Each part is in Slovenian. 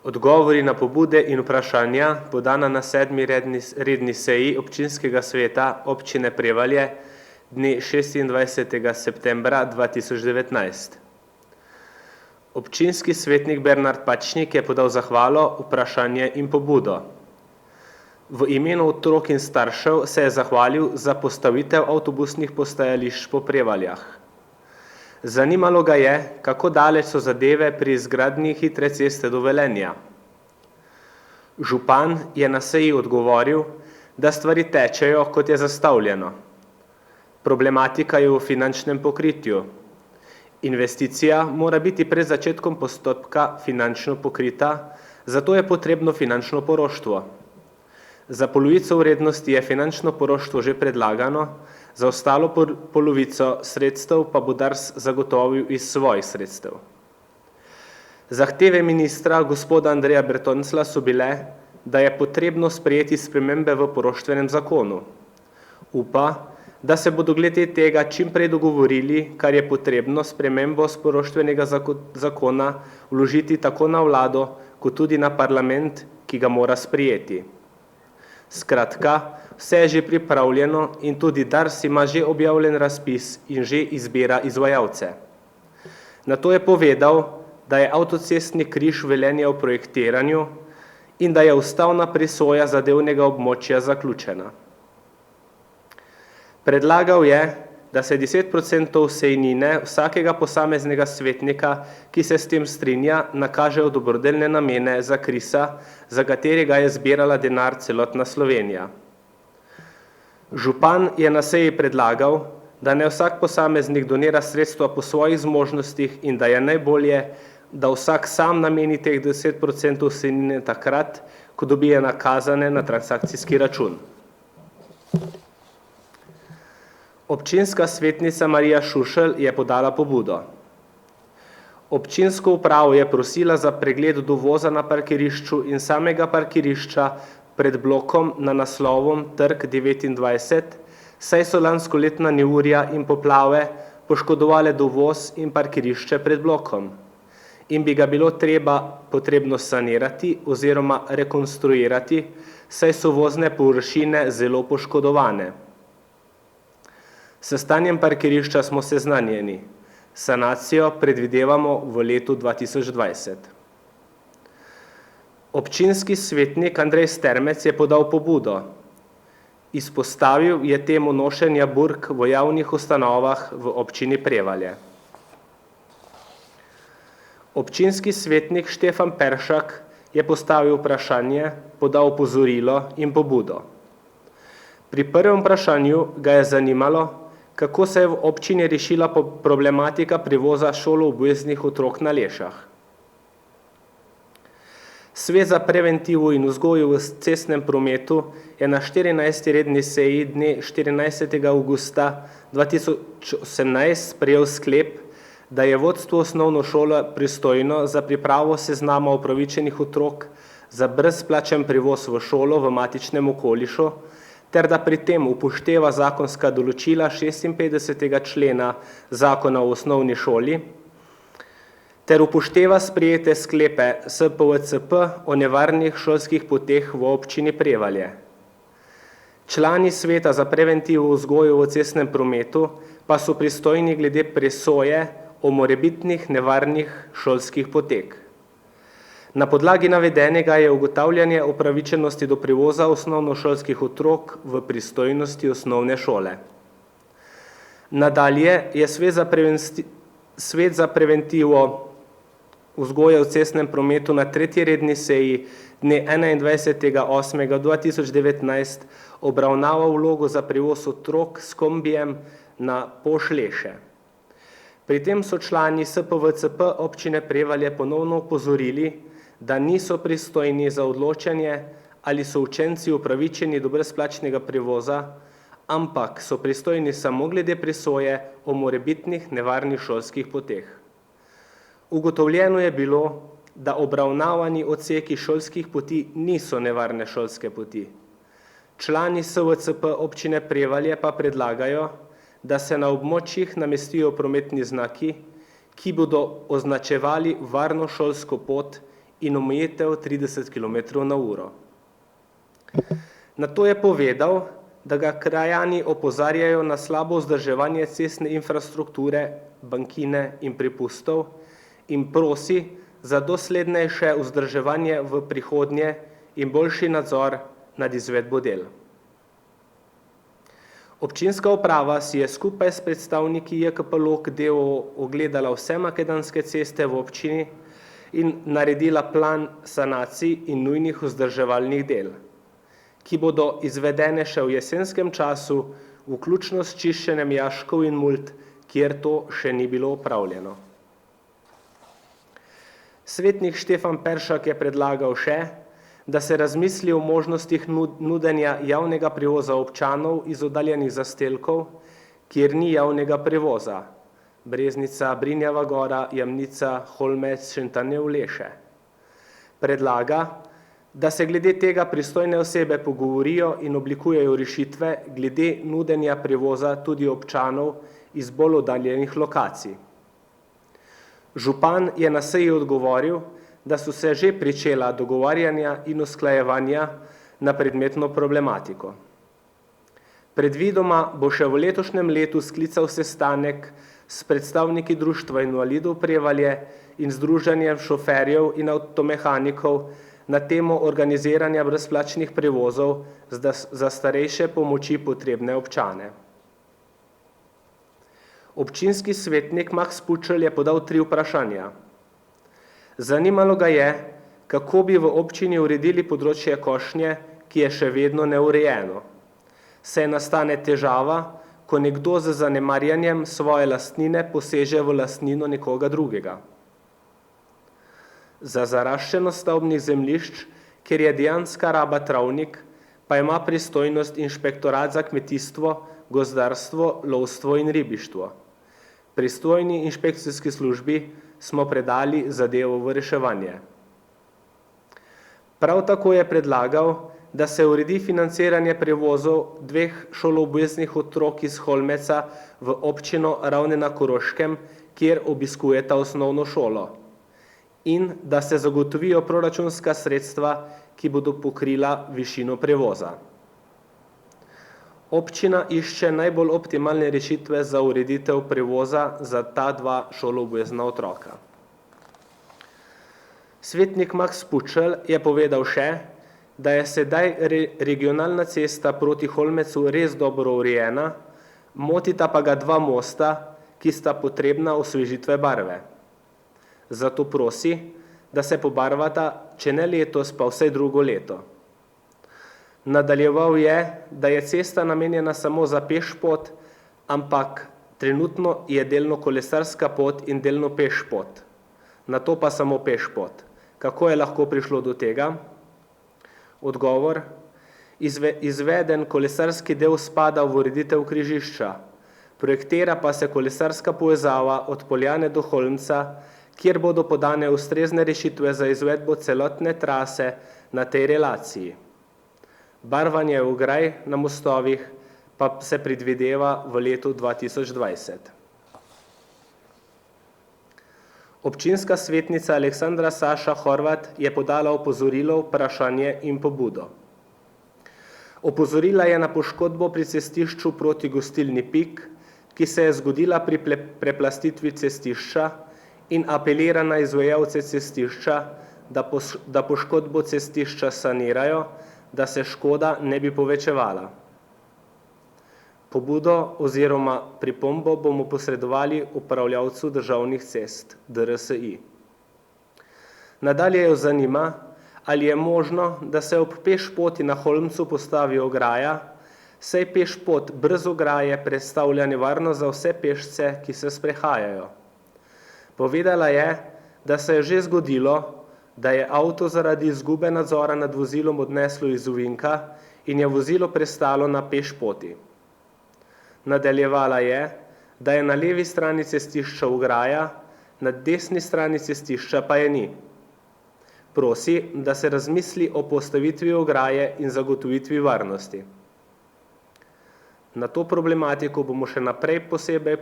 Odgovori na pobude in vprašanja podana na 7. redni seji občinskega sveta občine Prevalje dne 26. septembra 2019. Občinski svetnik Bernard Pačnik je podal zahvalo, vprašanje in pobudo. V imenu otrok in staršev se je zahvalil za postavitev avtobusnih postajališč po Prevaljah. Zanimalo ga je, kako daleč so zadeve pri izgradnji hitre ceste do Velenja. Župan je na seji odgovoril, da stvari tečejo, kot je zastavljeno. Problematika je v finančnem pokritju. Investicija mora biti pred začetkom postopka finančno pokrita, zato je potrebno finančno poroštvo. Za polovico vrednosti je finančno poroštvo že predlagano, za ostalo polovico sredstev pa bo Dars zagotovil iz svojih sredstev. Zahteve ministra gospoda Andreja Bertonclja so bile, da je potrebno sprejeti spremembe v poroštvenem zakonu. Upa, da se bodo glede tega čim prej dogovorili, kar je potrebno spremembo poroštvenega zakona vložiti tako na vlado, kot tudi na parlament, ki ga mora sprejeti. Skratka, vse je že pripravljeno in tudi Dars ima že objavljen razpis in že izbira izvajalce. Nato je povedal, da je avtocestni križ Velenje v projektiranju in da je ustavna presoja zadevnega območja zaključena. Predlagal je, da se 10% sejnine vsakega posameznega svetnika, ki se s tem strinja, nakaže v dobrodelne namene za Krisa, za katerega je zbirala denar celotna Slovenija. Župan je na seji predlagal, da ne vsak posameznik donira sredstva po svojih zmožnostih in da je najbolje, da vsak sam nameni teh 10% sejnine takrat, ko dobije nakazane na transakcijski račun. Občinska svetnica Marija Šušelj je podala pobudo. Občinsko upravo je prosila za pregled dovoza na parkirišču in samega parkirišča pred blokom na naslovom Trg 29, saj so lanskoletna neurja in poplave poškodovale dovoz in parkirišče pred blokom in bi ga bilo potrebno sanirati oziroma rekonstruirati, saj so vozne površine zelo poškodovane. S stanjem parkirišča smo seznanjeni. Sanacijo predvidevamo v letu 2020. Občinski svetnik Andrej Stermec je podal pobudo. Izpostavil je temo nošenja burk v javnih ustanovah v občini Prevalje. Občinski svetnik Štefan Peršak je postavil vprašanje, podal opozorilo in pobudo. Pri prvem vprašanju ga je zanimalo, kako se je v občini rešila problematika prevoza šoloobveznih otrok na Lešah. Svet za preventivo in vzgojo v cestnem prometu je na 14. redni seji dne 14. avgusta 2018 sprejel sklep, da je vodstvo osnovne šole pristojno za pripravo seznama upravičenih otrok za brezplačen prevoz v šolo v matičnem okolišu, ter da pri tem upošteva zakonska določila 56. člena Zakona o osnovni šoli, ter upošteva sprejete sklepe SPVCP o nevarnih šolskih poteh v občini Prevalje. Člani sveta za preventivo vzgojo v cestnem prometu pa so pristojni glede presoje o morebitnih nevarnih šolskih potek. Na podlagi navedenega je ugotavljanje upravičenosti do prevoza osnovnošolskih otrok v pristojnosti osnovne šole. Nadalje je Svet za preventivo vzgoje v cestnem prometu na 3. redni seji dne 21.8.2019 obravnaval vlogo za prevoz otrok s kombijem na Poš-Leše. Pri tem so člani SPVCP občine Prevalje ponovno opozorili, da niso pristojni za odločanje, ali so učenci upravičeni do brezplačnega prevoza ampak so pristojni samo glede presoje o morebitnih nevarnih šolskih poteh. Ugotovljeno je bilo, da obravnavani odseki šolskih poti niso nevarne šolske poti. Člani SVCP občine Prevalje pa predlagajo, da se na območjih namestijo prometni znaki, ki bodo označevali varno šolsko pot in omejitev 30 km/h. Nato je povedal, da ga krajani opozarjajo na slabo vzdrževanje cestne infrastrukture, bankine in prepustov in prosi za doslednejše vzdrževanje v prihodnje in boljši nadzor nad izvedbo del. Občinska uprava si je skupaj s predstavniki JKP Log d.o.o. ogledala vse makadamske ceste v občini in naredila plan sanacij in nujnih vzdrževalnih del, ki bodo izvedene še v jesenskem času, vključno s čiščenjem jaškov in mult, kjer to še ni bilo opravljeno. Svetnik Štefan Peršak je predlagal še, da se razmisli o možnostih nudenja javnega prevoza občanov iz oddaljenih zaselkov, kjer ni javnega prevoza, Breznica, Brinjeva Gora, Jamnica, Holmec, Šentanje v Leše. Predlaga, da se glede tega pristojne osebe pogovorijo in oblikujejo rešitve glede nudenja prevoza tudi občanov iz bolj oddaljenih lokacij. Župan je na seji odgovoril, da so se že pričela dogovarjanja in usklajevanja na predmetno problematiko. Predvidoma bo še v letošnjem letu sklical sestanek s predstavniki Društva invalidov Prevalje in Združenjem šoferjev in avtomehanikov na temo organiziranja brezplačnih prevozov za starejše pomoči potrebne občane. Občinski svetnik Max Pučelj je podal 3 vprašanja. Zanimalo ga je, kako bi v občini uredili področje košnje, ki je še vedno neurejeno. Saj nastane težava, ko nekdo z zanemarjanjem svoje lastnine poseže v lastnino nekoga drugega. Za zaraščenost stavbnih zemljišč, ker je dejanska raba travnik, pa ima pristojnost Inšpektorat za kmetijstvo, gozdarstvo, lovstvo in ribištvo. Pristojni inšpekcijski službi smo predali zadevo v reševanje. Prav tako je predlagal, da se uredi financiranje prevozov 2 šoloobveznih otrok iz Holmeca v občino Ravne na Koroškem, kjer obiskujeta osnovno šolo, in da se zagotovijo proračunska sredstva, ki bodo pokrila višino prevoza. Občina išče najbolj optimalne rešitve za ureditev prevoza za ta 2 šoloobvezna otroka. Svetnik Max Pučelj je povedal še, da je sedaj regionalna cesta proti Holmecu res dobro urejena, motita pa ga 2 mosta, ki sta potrebna osvežitve barve. Zato prosi, da se pobarvata, če ne letos, pa vsaj drugo leto. Nadaljeval je, da je cesta namenjena samo za pešpot, ampak trenutno je delno kolesarska pot in delno pešpot. Nato pa samo pešpot. Kako je lahko prišlo do tega? Odgovor: izveden kolesarski del spada v ureditev križišča, projektira pa se kolesarska povezava od Poljane do Holmca, kjer bodo podane ustrezne rešitve za izvedbo celotne trase na tej relaciji. Barvanje ograj na mostovih pa se predvideva v letu 2020. Občinska svetnica Aleksandra Saša Horvat je podala opozorilo, vprašanje in pobudo. Opozorila je na poškodbo pri cestišču proti gostilni Pik, ki se je zgodila pri preplastitvi cestišča, in apelira na izvajalce cestišča, da poškodbo cestišča sanirajo, da se škoda ne bi povečevala. Pobudo oziroma pripombo bomo posredovali upravljavcu državnih cest, DRSI. Nadalje jo zanima, ali je možno, da se ob pešpoti na Holmcu postavi ograja, saj pešpot brez ograje predstavlja nevarnost za vse pešce, ki se sprehajajo. Povedala je, da se je že zgodilo, da je avto zaradi izgube nadzora nad vozilom odneslo iz ovinka in je vozilo prestalo na pešpoti. Nadaljevala je, da je na levi strani cestišča ograja, na desni strani cestišča pa je ni. Prosi, da se razmisli o postavitvi ograje in zagotovitvi varnosti. Na to problematiko bomo še naprej posebej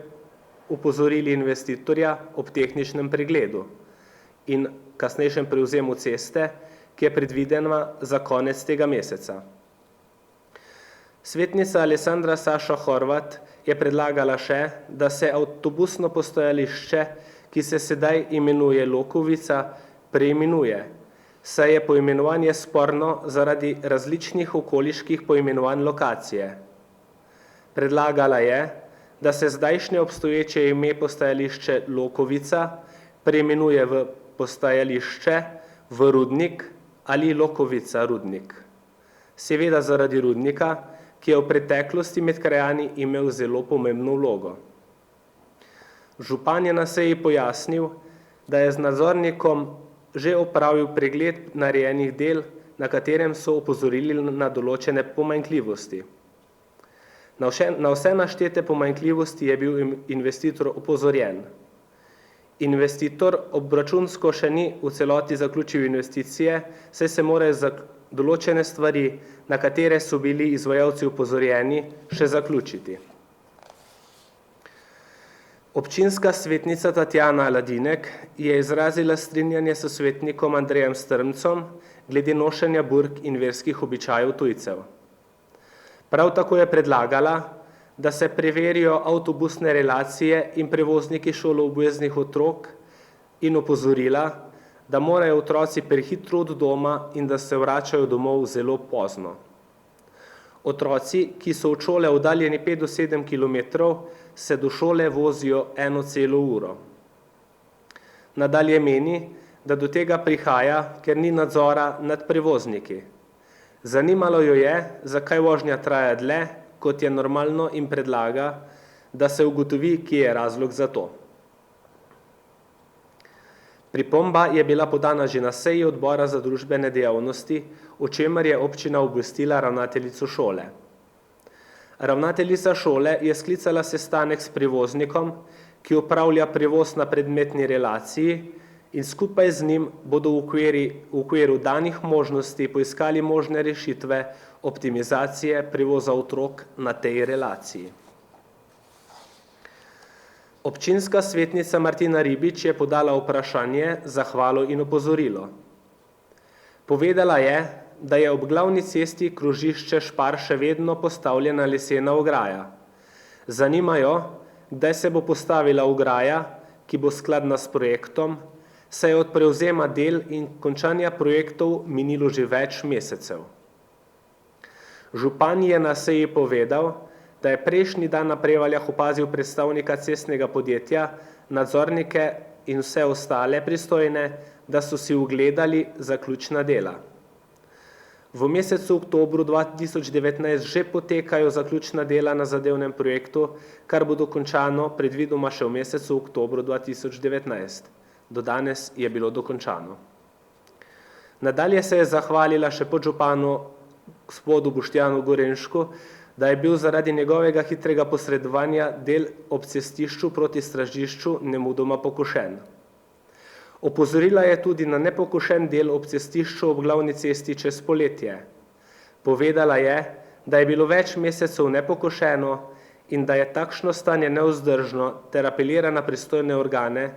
opozorili investitorja ob tehničnem pregledu in kasnejšem prevzemu ceste, ki je predvidena za konec tega meseca. Svetnica Alessandra Saša Horvat je predlagala še, da se avtobusno postajališče, ki se sedaj imenuje Lokovica, preimenuje, saj je poimenovanje sporno zaradi različnih okoliških poimenovanj lokacije. Predlagala je, da se zdajšnje obstoječe ime postajališče Lokovica preimenuje v postajališče v Rudnik ali Lokovica Rudnik. Seveda zaradi rudnika, ki je v preteklosti med krajani imel zelo pomembno vlogo. Župan je na seji pojasnil, da je z nadzornikom že opravil pregled narejenih del, na katerem so opozorili na določene pomanjkljivosti. Na vse naštete pomanjkljivosti je bil investitor opozorjen. Investitor obračunsko še ni v celoti zaključil investicije, saj se morajo za določene stvari, na katere so bili izvajalci opozorjeni, še zaključiti. Občinska svetnica Tatjana Ladinek je izrazila strinjanje s svetnikom Andrejem Strmcem glede nošenja burk in verskih običajev tujcev. Prav tako je predlagala, da se preverijo avtobusne relacije in prevozniki šoloobveznih otrok in opozorila, da morajo otroci prehitro od doma in da se vračajo domov zelo pozno. Otroci, ki so od šole oddaljeni 5 do 7 kilometrov, se do šole vozijo 1 uro. Nadalje meni, da do tega prihaja, ker ni nadzora nad prevozniki. Zanimalo jo je, zakaj vožnja traja dlje, kot je normalno, in predlaga, da se ugotovi, kje je razlog za to. Pripomba je bila podana že na seji odbora za družbene dejavnosti, o čemer je občina obvestila ravnateljico šole. Ravnateljica šole je sklicala sestanek s prevoznikom, ki opravlja prevoz na predmetni relaciji, in skupaj z njim bodo v okviru danih možnosti poiskali možne rešitve optimizacije prevoza otrok na tej relaciji. Občinska svetnica Martina Ribič je podala vprašanje, zahvalo in opozorilo. Povedala je, da je ob glavni cesti krožišče Špar še vedno postavljena lesena ograja. Zanima jo, kdaj se bo postavila ograja, ki bo skladna s projektom, saj je od prevzema del in končanja projektov minilo že več mesecev. Župan je na seji povedal, da je prejšnji dan na Prevaljah opazil predstavnika cestnega podjetja, nadzornike in vse ostale pristojne, da so si ogledali zaključna dela. V mesecu oktobru 2019 že potekajo zaključna dela na zadevnem projektu, kar bo dokončano predvidoma še v mesecu oktobru 2019. Do danes je bilo dokončano. Nadalje se je zahvalila še podžupanu gospodu Boštjanu Gorenšku, da je bil zaradi njegovega hitrega posredovanja del ob cestišču proti Stražišču nemudoma pokošen. Opozorila je tudi na nepokošen del ob cestišču ob glavni cesti čez poletje. Povedala je, da je bilo več mesecev nepokošeno in da je takšno stanje nevzdržno ter apelira na pristojne organe,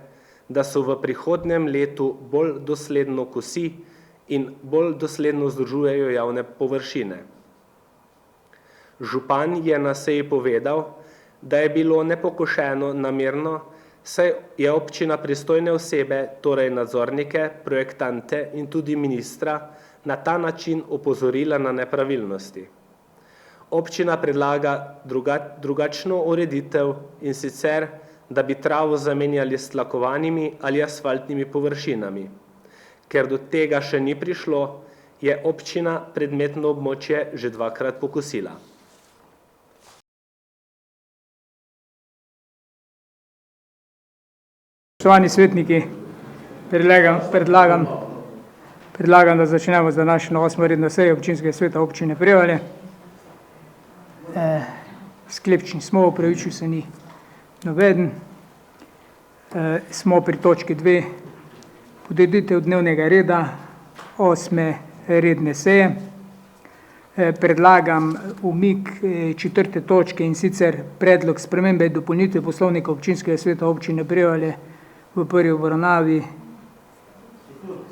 da so v prihodnjem letu bolj dosledno kosi in bolj dosledno vzdržujejo javne površine. Župan je na seji povedal, da je bilo nepokošeno namerno, saj je občina pristojne osebe, torej nadzornike, projektante in tudi ministra, na ta način opozorila na nepravilnosti. Občina predlaga drugačno ureditev, in sicer, da bi travo zamenjali s tlakovanimi ali asfaltnimi površinami. Ker do tega še ni prišlo, je občina predmetno območje že 2-krat pokosila. Spoštovani svetniki, predlagam, da začnemo z današnjo 8. redno sejo občinskega sveta občine Prevalje. sklepčni smo, upravičil se ni naveden. Smo pri točki 2, potrditev dnevnega reda 8. redne seje. Predlagam umik 4. točke, in sicer predlog spremembe in dopolnitve poslovnika občinskega sveta občine Prevalje v prvi obravnavi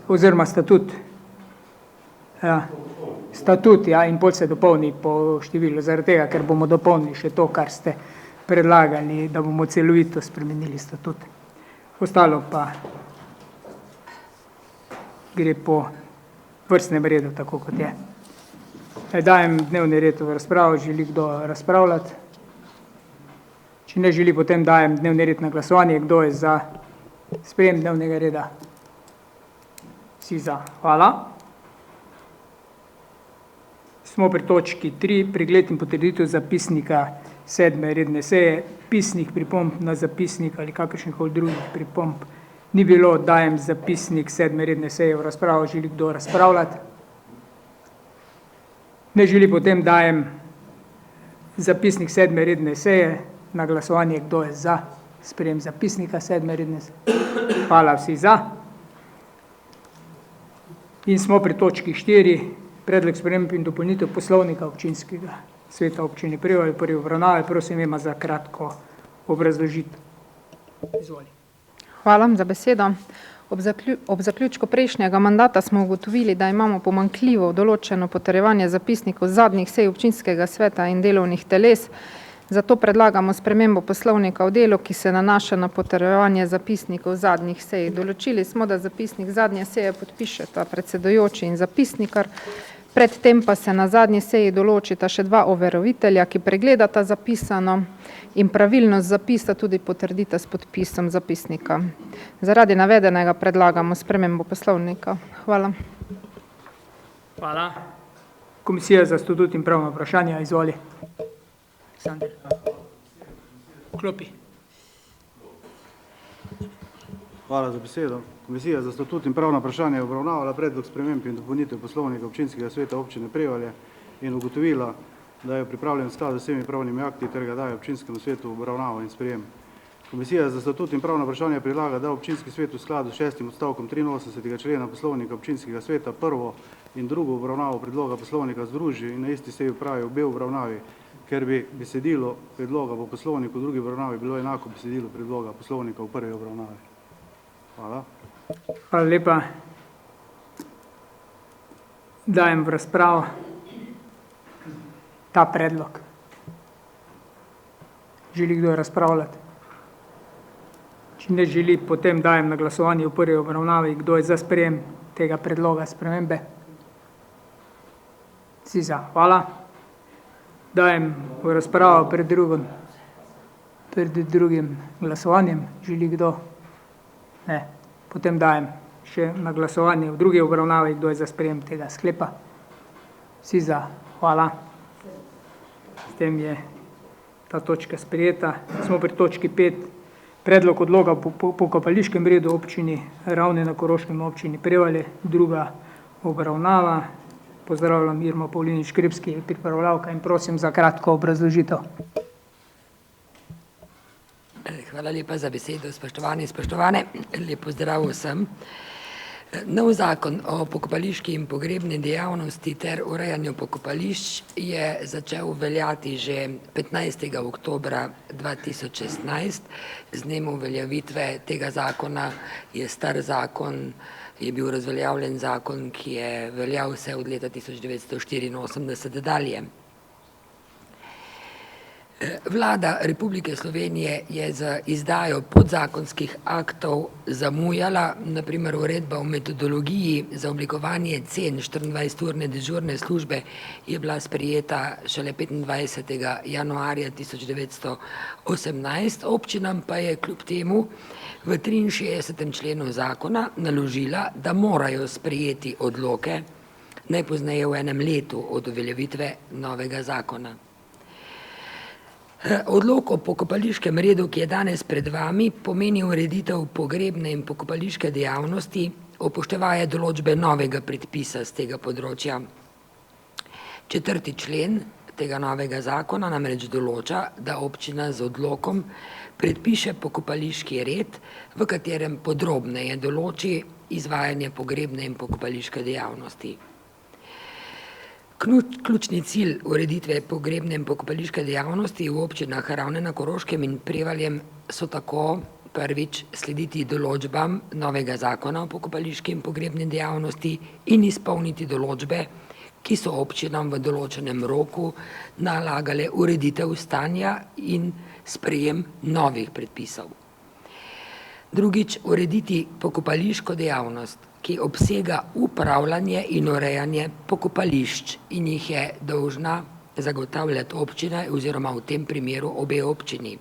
oziroma statut. Statut, in pol se dopolni po številu, zaradi tega, ker bomo dopolnili še to, kar ste predlagali, da bomo celovito spremenili statut. Ostalo pa gre po vrstnem redu, tako kot je. Dajem dnevni red v razpravo, želi kdo razpravljati? Če ne želi, potem dajem dnevni red na glasovanje. Kdo je za sprejem dnevnega reda? Vsi za. Hvala. Smo pri točki 3, pregled in potrditev zapisnika 7. redne seje. Pisnih pripomb na zapisnik ali kakršnikoli drugih pripomb ni bilo. Dajem zapisnik 7. redne seje v razpravo. Želi kdo razpravljati? Ne želi, potem dajem zapisnik 7. redne seje na glasovanje. Kdo je za sprejem zapisnika 7. redne seje? Hvala, vsi za. In smo pri točki 4, predlog sprememb in dopolnitev poslovnika občinskega sveta občine Prevalje v prvi obravnavi. Prosim, ima za kratko obrazložitev. Izvoli. Hvala za besedo. Ob zaključku prejšnjega mandata smo ugotovili, da imamo pomanjkljivo določeno potrjevanje zapisnikov zadnjih sej občinskega sveta in delovnih teles. Zato predlagamo spremembo poslovnika v delu, ki se nanaša na potrjevanje zapisnikov zadnjih sej. Določili smo, da zapisnik zadnje seje podpišeta predsedujoči in zapisnikar. Predtem pa se na zadnji seji določita še 2 overovitelja, ki pregledata zapisano in pravilnost zapisa tudi potrdita s podpisom zapisnika. Zaradi navedenega predlagamo spremembo poslovnika. Hvala. Hvala. Komisija za statut in pravna vprašanja, izvoli. Sander. Klopi. Hvala za besedo. Komisija za statut in pravna vprašanja je obravnavala predlog sprememb in dopolnitev poslovnika občinskega sveta občine Prevalje in ugotovila, da je pripravljen v skladu z vsemi pravnimi akti ter ga daje občinskemu svetu obravnavo in sprejem. Komisija za statut in pravna vprašanja predlaga, da občinski svet v skladu s 6. odstavkom 83. člena poslovnika občinskega sveta prvo in drugo obravnavo predloga poslovnika združi in na isti seji opravi obe obravnavi, ker bi besedilo predloga po poslovniku v drugi obravnavi bilo enako besedilo predloga poslovnika v prvi obravnavi. Hvala. Hvala lepa. Dajem v razpravo ta predlog. Želi kdo razpravljati? Če ne želi, potem dajem na glasovanje v prvi obravnavi. Kdo je za sprejem tega predloga spremembe? Vsi za. Hvala. Dajem v razpravo pred drugim glasovanjem. Želi kdo? Ne. Potem dajem še na glasovanje v drugi obravnavi, kdo je za sprejem tega sklepa. Vsi za. Hvala. S tem je ta točka sprejeta. Smo pri točki 5. Predlog odloga po pokopališkem redu občini Ravne na Koroškem občini Prevalje. Druga obravnava. Pozdravljam Irmo Pavlinič Kripski, pripravljavka, in prosim za kratko obrazložitev. Hvala lepa za besedo, spoštovani in spoštovane. Lep pozdrav vsem. Nov zakon o pokopališki in pogrebni dejavnosti ter urejanju pokopališč je začel veljati že 15. oktobra 2016. Z dnem uveljavitve tega zakona je star zakon, je bil razveljavljen zakon, ki je veljal vse od leta 1984 dalje. Vlada Republike Slovenije je z izdajo podzakonskih aktov zamujala, na primer uredba o metodologiji za oblikovanje cen 24-urne dežurne službe je bila sprejeta šele 25. januarja 1918, občinam pa je kljub temu v 63. členu zakona naložila, da morajo sprejeti odloke najpozneje v enem letu od uveljavitve novega zakona. Odlok o pokopališkem redu, ki je danes pred vami, pomeni ureditev pogrebne in pokopališke dejavnosti, upoštevaje določbe novega predpisa z tega področja. 4. člen tega novega zakona namreč določa, da občina z odlokom predpiše pokopališki red, v katerem podrobneje določi izvajanje pogrebne in pokopališke dejavnosti. Ključni cilj ureditve pogrebne in pokopališke dejavnosti v občinah Ravne na Koroškem in Prevaljem so tako prvič slediti določbam novega zakona o pokopališki in pogrebni dejavnosti in izpolniti določbe, ki so občinam v določenem roku nalagale ureditev stanja in sprejem novih predpisov. Drugič, urediti pokopališko dejavnost, ki obsega upravljanje in urejanje pokopališč in jih je dolžna zagotavljati občina oziroma v tem primeru obe občini.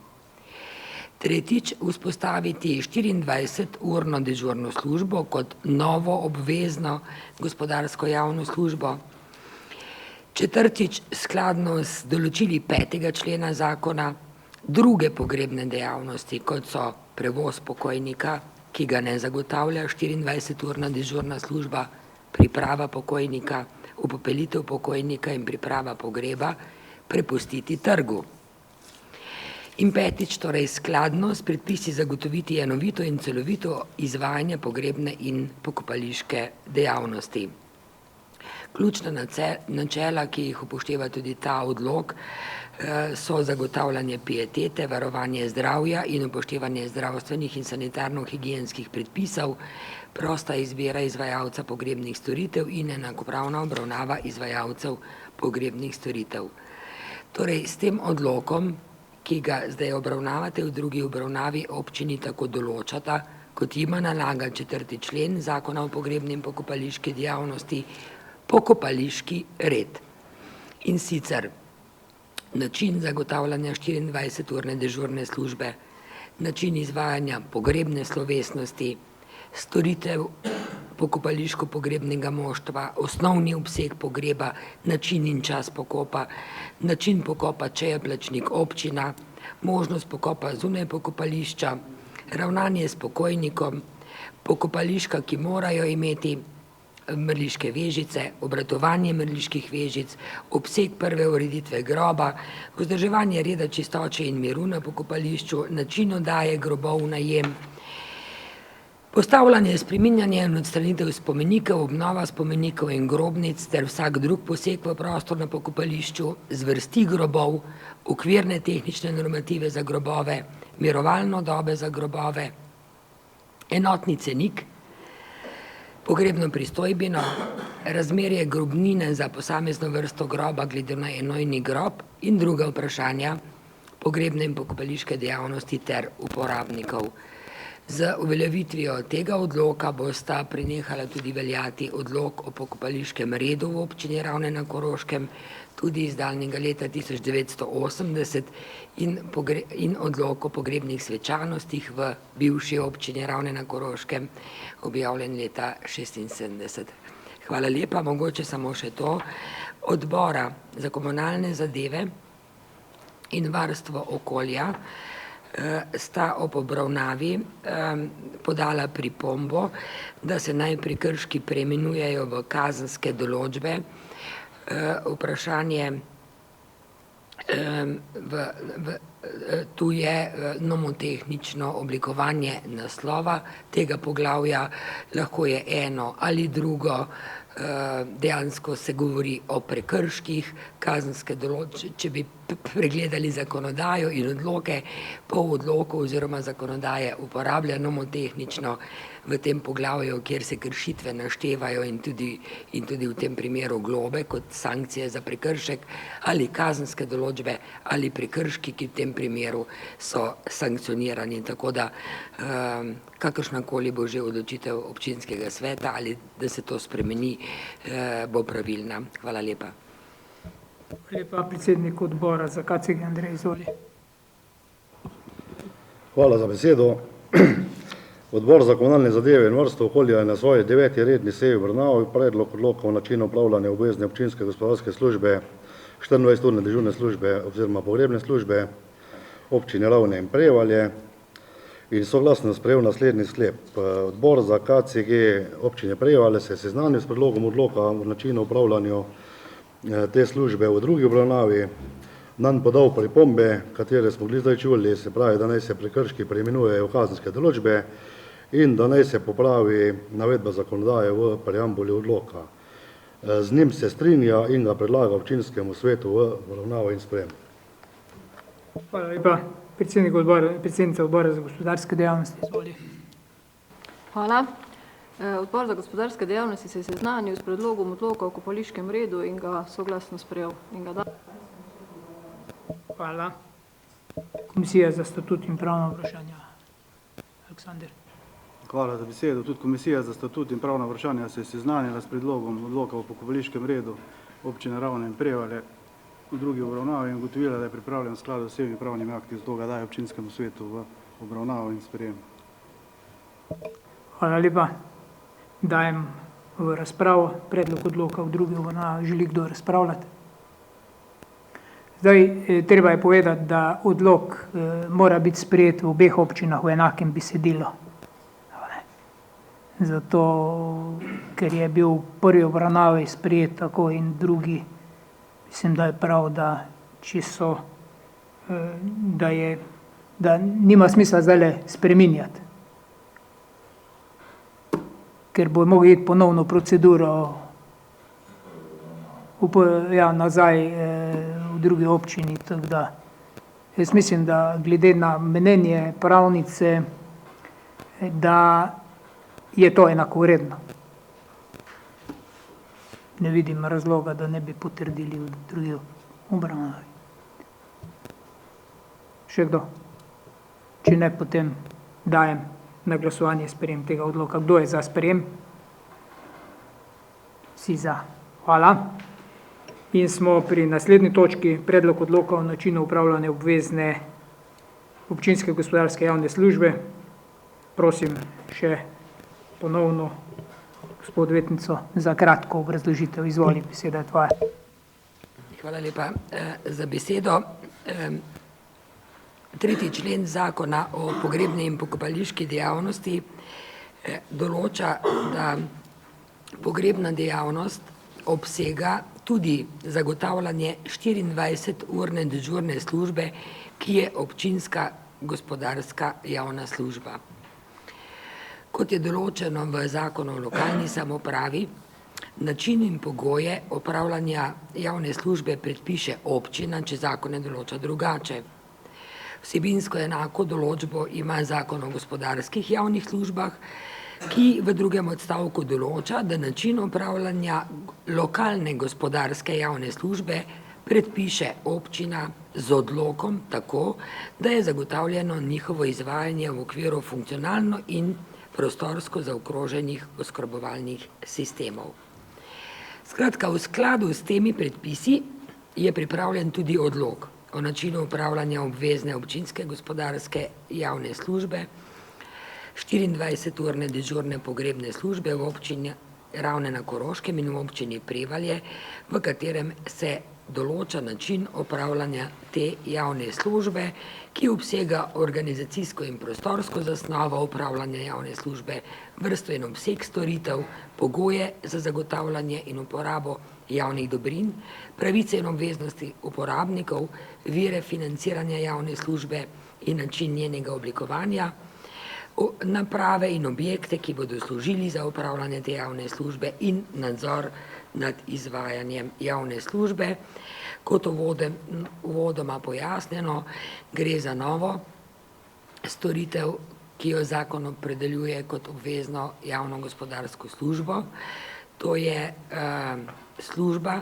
Tretjič, vzpostaviti 24-urno dežurno službo kot novo obvezno gospodarsko javno službo. Četrtič, skladno s določili 5. člena zakona, druge pogrebne dejavnosti, kot so prevoz pokojnika, ki ga ne zagotavlja 24-urna dežurna služba, priprava pokojnika, upopelitev pokojnika in priprava pogreba, prepustiti trgu. In petič, torej skladno s predpisi zagotoviti enovito in celovito izvajanje pogrebne in pokopališke dejavnosti. Ključna načela, ki jih upošteva tudi ta odlok, so zagotavljanje pietete, varovanje zdravja in upoštevanje zdravstvenih in sanitarno-higienskih predpisov, prosta izbira izvajalca pogrebnih storitev in enakopravna obravnava izvajalcev pogrebnih storitev. Torej, s tem odlokom, ki ga zdaj obravnavate v drugi obravnavi, občini tako določata, kot jima nalaga 4. člen zakona o pogrebni in pokopališki dejavnosti, pokopališki red. In sicer način zagotavljanja 24-urne dežurne službe, način izvajanja pogrebne slovesnosti, storitev pokopališko-pogrebnega moštva, osnovni obseg pogreba, način in čas pokopa, način pokopa, če je plačnik občina, možnost pokopa zunaj pokopališča, ravnanje s pokojnikom, pokopališka, ki morajo imeti mrliške vežice, obratovanje mrliških vežic, obseg prve ureditve groba, vzdrževanje reda, čistoče in miru na pokopališču, način oddaje grobov v najem, postavljanje, spreminjanje in odstranitev spomenikov, obnova spomenikov in grobnic ter vsak drug poseg v prostor na pokopališču, zvrsti grobov, okvirne tehnične normative za grobove, mirovalno dobe za grobove, enotni cenik, pogrebno pristojbino, razmerje grobnine za posamezno vrsto groba glede na enojni grob in druga vprašanja pogrebne in pokopališke dejavnosti ter uporabnikov. Z uveljavitvijo tega odloka bosta prenehala tudi veljati odlok o pokopališkem redu v občini Ravne na Koroškem, tudi iz daljnega leta 1980 in odlok o pogrebnih svečanostih v bivši občini Ravne na Koroškem, objavljen leta 1976. Hvala lepa, mogoče samo še to. Odbora za komunalne zadeve in varstvo okolja sta ob obravnavi podala pripombo, da se naj prekrški preimenujejo v kazenske določbe. Vprašanje tu je nomotehnično oblikovanje naslova tega poglavja, lahko je eno ali drugo, dejansko se govori o prekrških, kazenske določbe, če bi pregledali zakonodajo in odloke, po odloku oziroma zakonodaje uporablja nomotehnično v tem poglavju, kjer se kršitve naštevajo in tudi v tem primeru globe kot sankcije za prekršek ali kazenske določbe ali prekrški, ki v tem primeru so sankcionirani, tako da kakršnakoli bo že odločitev občinskega sveta ali da se to spremeni, bo pravilna. Hvala lepa. Lepa, predsednik odbora za KCG, Andrej, izvoli. Hvala za besedo. Odbor za komunalne zadeve in varstvo okolja je na svoji 9. redni seji obravnaval predlog odloka o načinu upravljanja obvezne občinske gospodarske službe, 24-urne dežurne službe oziroma pogrebne službe občine Ravne in Prevalje in soglasno sprejel naslednji sklep. Odbor za KCG občine Prevalje se je seznanil s predlogom odloka o načinu upravljanja te službe v drugi obravnavi, nanj podal pripombe, katere smo bili zdaj čuli, se pravi, da naj se prekrški preimenujejo v kazenske določbe in da naj se popravi navedba zakonodaje v preambuli odloka. Z njim se strinja in ga predlaga občinskemu svetu v obravnavo in sprejem. Hvala lepa. Predsednica odbora za gospodarske dejavnosti, izvoli. Hvala. Odbor za gospodarske dejavnosti se je seznanil s predlogom odloka o kopališkem redu in ga soglasno sprejel. Hvala. Komisija za statut in pravna vprašanja. Aleksander. Hvala za besedo. Tudi Komisija za statut in pravna vprašanja se je seznanila s predlogom odloka o pokopališkem redu občine Ravne in Prevalje v drugi obravnavi in ugotovila, da je pripravljen v skladu s vsemi pravnimi akti, zato ga daje občinskemu svetu v obravnavo in sprejem. Hvala lepa. Dajem v razpravo predlog odloka v drugi obravnavi. Želi kdo razpravljati? Zdaj, treba je povedati, da odlok mora biti sprejet v obeh občinah v enakem besedilu. Zato, ker je bil v prvi obravnavi sprejet tako in drugi, mislim, da je prav, da če so, da nima smisla zdaj spreminjati. Ker bo mogel iti ponovno proceduro nazaj v drugi občini. Tako da jaz mislim, da glede na mnenje pravnice, da je to enakovredno. Ne vidim razloga, da ne bi potrdili v drugi obravnavi. Še kdo? Če ne, potem dajem na glasovanje sprejem tega odloka. Kdo je za sprejem? Vsi za. Hvala. In smo pri naslednji točki, predlog odloka o načinu upravljanja obvezne občinske gospodarske javne službe. Prosim še ponovno gospod odvetnico za kratko obrazložitev. Izvoli, beseda je tvoja. Hvala lepa za besedo. 3. člen zakona o pogrebni in pokopališki dejavnosti določa, da pogrebna dejavnost obsega tudi zagotavljanje 24-urne dežurne službe, ki je občinska gospodarska javna služba. Kot je določeno v zakonu o lokalni samoupravi, način in pogoje opravljanja javne službe predpiše občina, če zakon ne določa drugače. Vsebinsko enako določbo ima zakon o gospodarskih javnih službah, ki v drugem odstavku določa, da način opravljanja lokalne gospodarske javne službe predpiše občina z odlokom tako, da je zagotovljeno njihovo izvajanje v okviru funkcionalno in prostorsko zaokroženih oskrbovalnih sistemov. Skratka, v skladu s temi predpisi je pripravljen tudi odlok o načinu upravljanja obvezne občinske gospodarske javne službe, 24-urne dežurne pogrebne službe v občini Ravne na Koroškem in v občini Prevalje, v katerem se določa način opravljanja te javne službe, ki obsega organizacijsko in prostorsko zasnovo upravljanja javne službe, vrsto in obseg storitev, pogoje za zagotavljanje in uporabo javnih dobrin, pravice in obveznosti uporabnikov, vire financiranja javne službe in način njenega oblikovanja, naprave in objekte, ki bodo služili za upravljanje te javne službe in nadzor nad izvajanjem javne službe. Kot uvodoma pojasnjeno, gre za novo storitev, ki jo zakon opredeljuje kot obvezno javno gospodarsko službo. To je služba,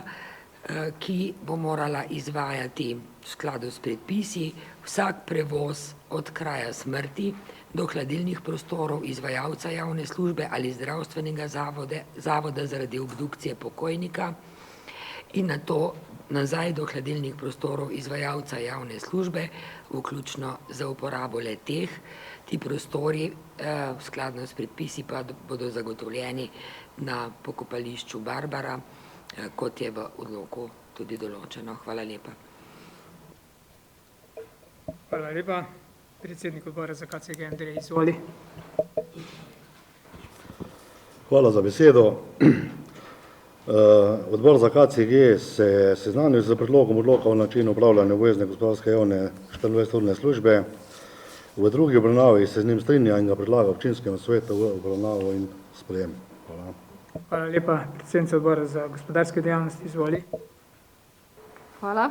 ki bo morala izvajati v skladu s predpisi vsak prevoz od kraja smrti do hladilnih prostorov izvajalca javne službe ali zdravstvenega zavoda zaradi obdukcije pokojnika in nato nazaj do hladilnih prostorov izvajalca javne službe, vključno za uporabo le-teh. Ti prostori skladno s predpisi pa bodo zagotovljeni na pokopališču Barbara, kot je v odloku tudi določeno. Hvala lepa. Hvala lepa. Predsednik odbora za KCG Andrej, izvoli. Hvala za besedo. Odbor za KCG se je seznanil z predlogom odloka o načinu upravljanja obvezne gospodarske javne 24-urne službe. V drugi obravnavi se z njim strinja in ga predlaga občinskemu svetu v obravnavo in sprejem. Hvala. Hvala lepa, predsednica odbora za gospodarske dejavnosti, izvoli. Hvala.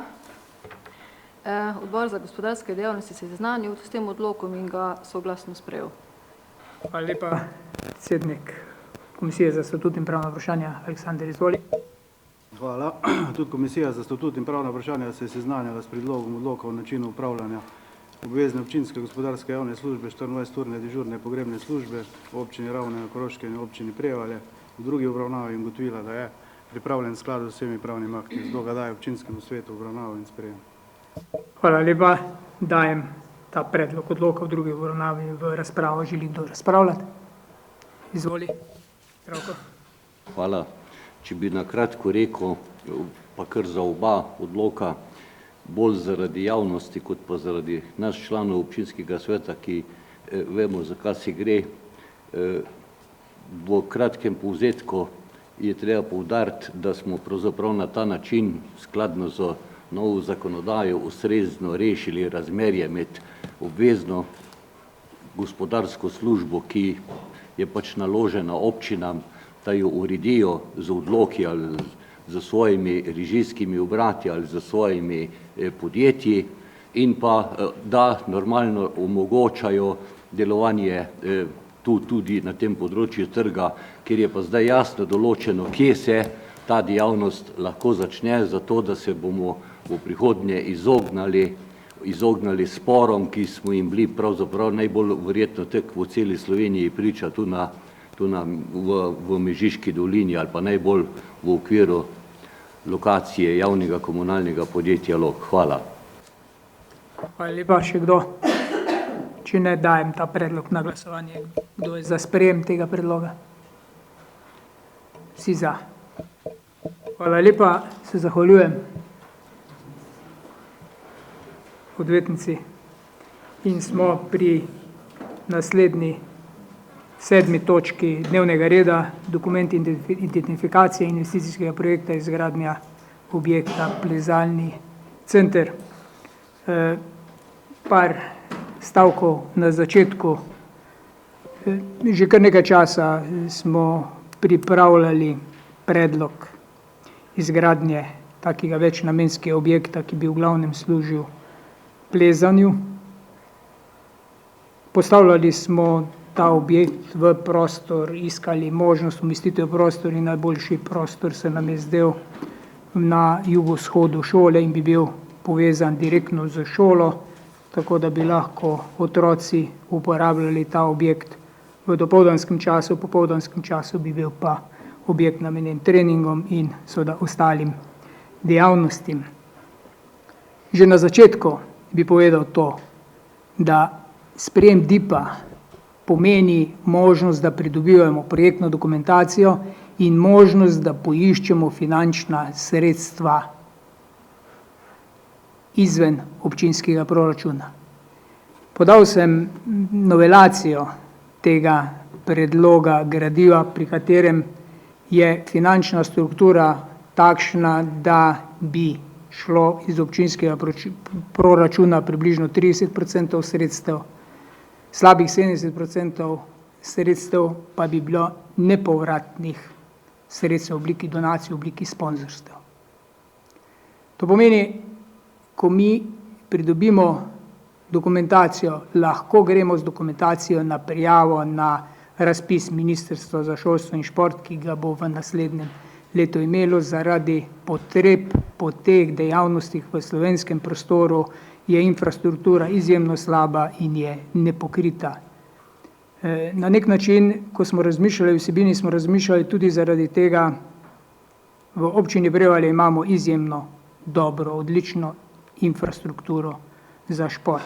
Odbor za gospodarske dejavnosti se je seznanil s tem odlokom in ga soglasno sprejel. Hvala lepa, predsednik Komisije za statut in pravna vprašanja, Aleksander, izvoli. Hvala. Tudi Komisija za statut in pravna vprašanja se je seznanjala s predlogom odloka o načinu upravljanja obvezne občinske gospodarske javne službe 24-urne dežurne pogrebne službe v občini Ravne na Koroškem in občini Prevalje v drugi obravnavi in ugotovila, da je pripravljen v skladu z vsemi pravnimi akti, zato ga daje občinskemu svetu obravnavo in sprejem. Hvala lepa, dajem ta predlog odloka v drugi obravnavi v razpravo. Želi kdo razpravljati? Izvoli. Zdravko. Hvala. Če bi na kratko rekel, pa kar za oba odloka, bolj zaradi javnosti, kot pa zaradi nas članov občinskega sveta, ki vemo, za kaj se gre. V kratkem povzetku je treba poudariti, da smo pravzaprav na ta način, skladno z novo zakonodajo, ustrezno rešili razmerje med obvezno gospodarsko službo, ki je pač naložena občinam, da jo uredijo z odloki ali z svojimi režijskimi obrati ali z svojimi podjetji in pa da normalno omogočajo delovanje tu tudi na tem področju trga, kjer je pa zdaj jasno določeno, kje se ta dejavnost lahko začne, zato da se bomo v prihodnje izognali sporom, ki smo jim bili pravzaprav najbolj verjetno tek v celi Sloveniji priča v Mežiški dolini ali pa najbolj v okviru lokacije javnega komunalnega podjetja Log. Hvala. Hvala lepa, še kdo? Če ne, dajem ta predlog na glasovanje. Kdo je za sprejem tega predloga? Vsi za. Hvala lepa, se zahvaljujem odvetnici in smo pri naslednji 7. točki dnevnega reda, dokument identifikacije investicijskega projekta izgradnja objekta Plezalni center. Par stavkov na začetku. Že kar nekaj časa smo pripravljali predlog izgradnje takega večnamenskega objekta, ki bi v glavnem služil plezanju. Postavljali smo ta objekt v prostor, iskali možnost umestitve v prostor in najboljši prostor se nam je zdel na jugovzhodu šole in bi bil povezan direktno z šolo, tako da bi lahko otroci uporabljali ta objekt v dopoldanskem času, v popoldanskem času bi bil pa objekt namenjen treningom in seveda ostalim dejavnostim. Že na začetku bi povedal to, da sprejem DIP-a pomeni možnost, da pridobivamo projektno dokumentacijo in možnost, da poiščemo finančna sredstva izven občinskega proračuna. Podal sem novelacijo tega predloga gradiva, pri katerem je finančna struktura takšna, da bi šlo iz občinskega proračuna približno 30% sredstev, slabih 70% sredstev pa bi bilo nepovratnih sredstev v obliki donacij, v obliki sponzorstev. To pomeni, ko mi pridobimo dokumentacijo, lahko gremo z dokumentacijo na prijavo na razpis Ministrstva za šolstvo in šport, ki ga bo v naslednjem letu imelo zaradi potreb po teh dejavnostih v slovenskem prostoru, je infrastruktura izjemno slaba in je nepokrita. Na nek način, ko smo razmišljali vsebini, smo razmišljali tudi zaradi tega, v občini Prevalje imamo izjemno dobro, odlično infrastrukturo za šport.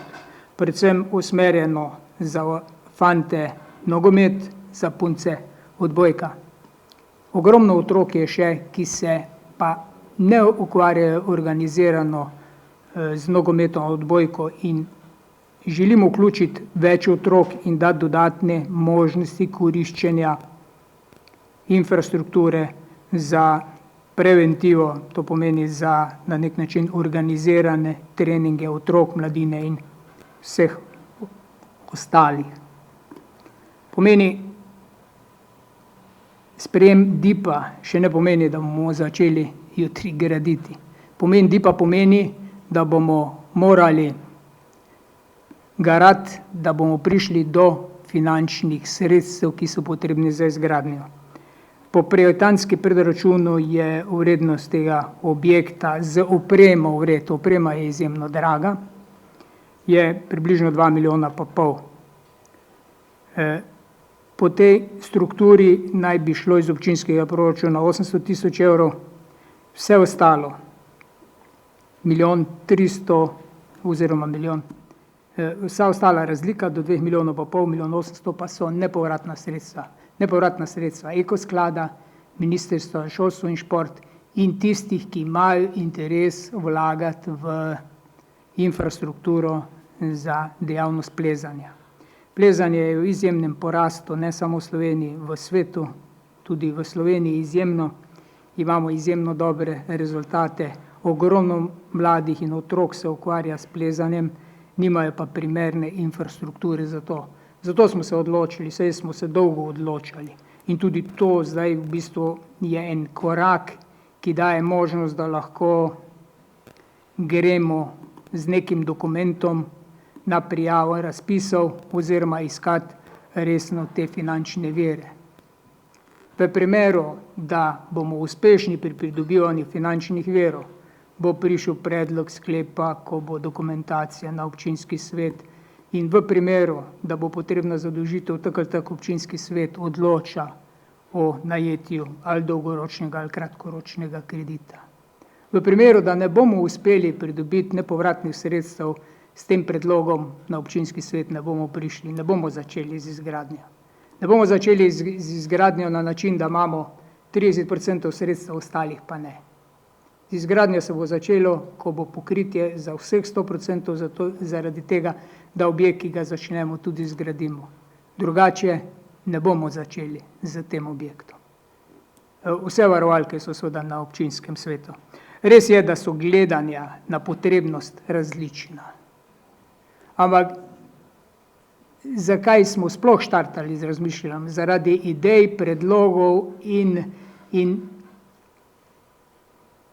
Predvsem usmerjeno za fante nogomet, za punce odbojka. Ogromno otrok je še, ki se pa ne ukvarjajo organizirano z nogometom odbojko in želimo vključiti več otrok in dati dodatne možnosti koriščenja infrastrukture za preventivo, to pomeni za na nek način organizirane treninge otrok, mladine in vseh ostalih. Pomeni, sprejem DIP-a še ne pomeni, da bomo začeli jutri graditi. Pomen DIP-a pomeni, da bomo morali garati, da bomo prišli do finančnih sredstev, ki so potrebni za izgradnjo. Po projektantski predračunu je vrednost tega objekta z opremo, oprema je izjemno draga, je približno 2,5 milijona. Po tej strukturi naj bi šlo iz občinskega proračuna 800 tisoč evrov, vse ostalo 1,3 milijon, vsa ostala razlika do 2,5 milijona, 1,8 pa so nepovratna sredstva. Nepovratna sredstva Ekosklada, Ministrstva za šolstvo in šport in tistih, ki imajo interes vlagati v infrastrukturo za dejavnost plezanja. Plezanje je v izjemnem porastu, ne samo v Sloveniji, v svetu, tudi v Sloveniji izjemno. Imamo izjemno dobre rezultate, ogromno mladih in otrok se ukvarja s plezanjem, nimajo pa primerne infrastrukture za to. Zato smo se odločili, saj smo se dolgo odločali. In tudi to zdaj v bistvu je en korak, ki daje možnost, da lahko gremo z nekim dokumentom na prijavo razpisov oziroma iskati resno te finančne vire. V primeru, da bomo uspešni pri pridobivanju finančnih virov, bo prišel predlog sklepa, ko bo dokumentacija na občinski svet, in v primeru, da bo potrebna zadolžitev, tako občinski svet odloča o najetju ali dolgoročnega ali kratkoročnega kredita. V primeru, da ne bomo uspeli pridobiti nepovratnih sredstev, s tem predlogom na občinski svet ne bomo prišli, ne bomo začeli z izgradnjo. Ne bomo začeli z izgradnjo na način, da imamo 30% sredstev, ostalih pa ne. Z izgradnjo se bo začelo, ko bo pokritje za vseh 100%, zaradi tega, da objekt, ki ga začnemo, tudi zgradimo. Drugače ne bomo začeli z tem objektom. Vse varovalke so seveda na občinskem svetu. Res je, da so gledanja na potrebnost različna. Ampak zakaj smo sploh štartali z razmišljanjem? Zaradi idej, predlogov in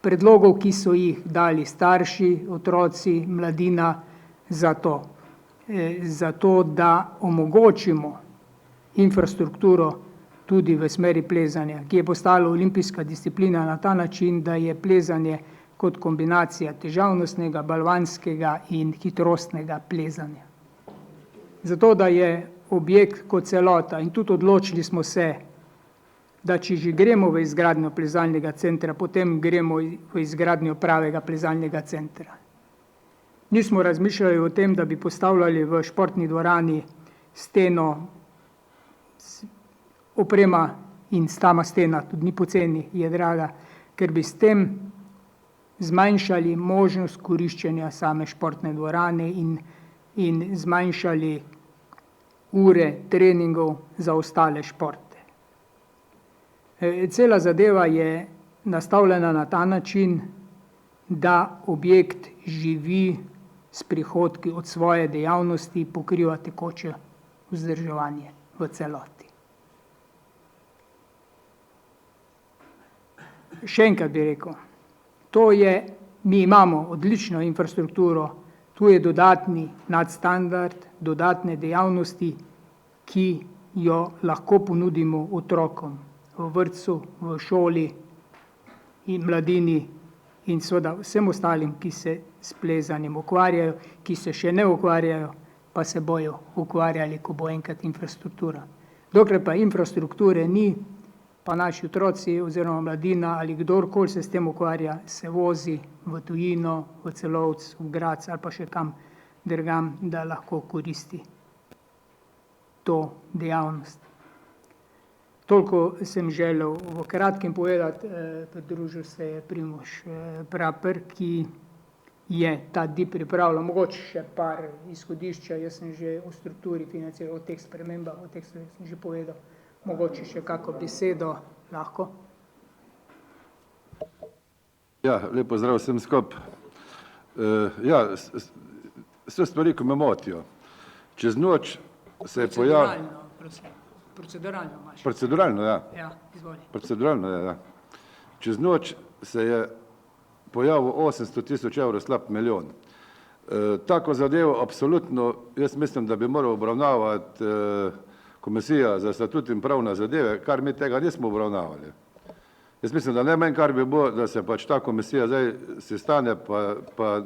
predlogov, ki so jih dali starši, otroci, mladina, zato da omogočimo infrastrukturo tudi v smeri plezanja, ki je postala olimpijska disciplina na ta način, da je plezanje kot kombinacija težavnostnega, balvanskega in hitrostnega plezanja. Zato, da je objekt kot celota, in tudi odločili smo se, da če že gremo v izgradnjo plezalnega centra, potem gremo v izgradnjo pravega plezalnega centra. Nismo razmišljali o tem, da bi postavljali v športni dvorani steno, oprema in sama stena, tudi ni poceni, je draga, ker bi s tem zmanjšali možnost koriščenja same športne dvorane in zmanjšali ure treningov za ostale športe. Cela zadeva je nastavljena na ta način, da objekt živi s prihodki od svoje dejavnosti, pokriva tekoče vzdrževanje v celoti. Še enkrat bi rekel, mi imamo odlično infrastrukturo, tu je dodatni nadstandard, dodatne dejavnosti, ki jo lahko ponudimo otrokom v vrtcu, v šoli in mladini in seveda vsem ostalim, ki se s plezanjem ukvarjajo, ki se še ne ukvarjajo, pa se bojo ukvarjali, ko bo enkrat infrastruktura. Dokler pa infrastrukture ni, pa naši otroci oziroma mladina ali kdorkoli se s tem ukvarja, se vozi v tujino, v Celovec, v Gradec ali pa še kam drugam, da lahko koristi to dejavnost. Toliko sem želel v kratkem povedati, pridružil se je Primož Praper, ki je ta DIP pripravljal, mogoče še par izhodišča, jaz sem že o strukturi financiral, o teh spremembah, o teh sem že povedal, mogoče še kako besedo lahko. Ja, lep pozdrav vsem skup. Ja, so stvari, ko me motijo. Čez noč se je pojavil... Proceduralno imaš. Proceduralno, ja. Ja, izvoli. Proceduralno, ja. Čez noč se je pojavil 800 000 evrov slab milijon. Tako zadevo absolutno, jaz mislim, da bi moral obravnavati Komisija za statut in pravne zadeve, kar mi tega nismo obravnavali. Jaz mislim, da najmanj kar bi bilo, da se pač ta komisija zdaj sestane pa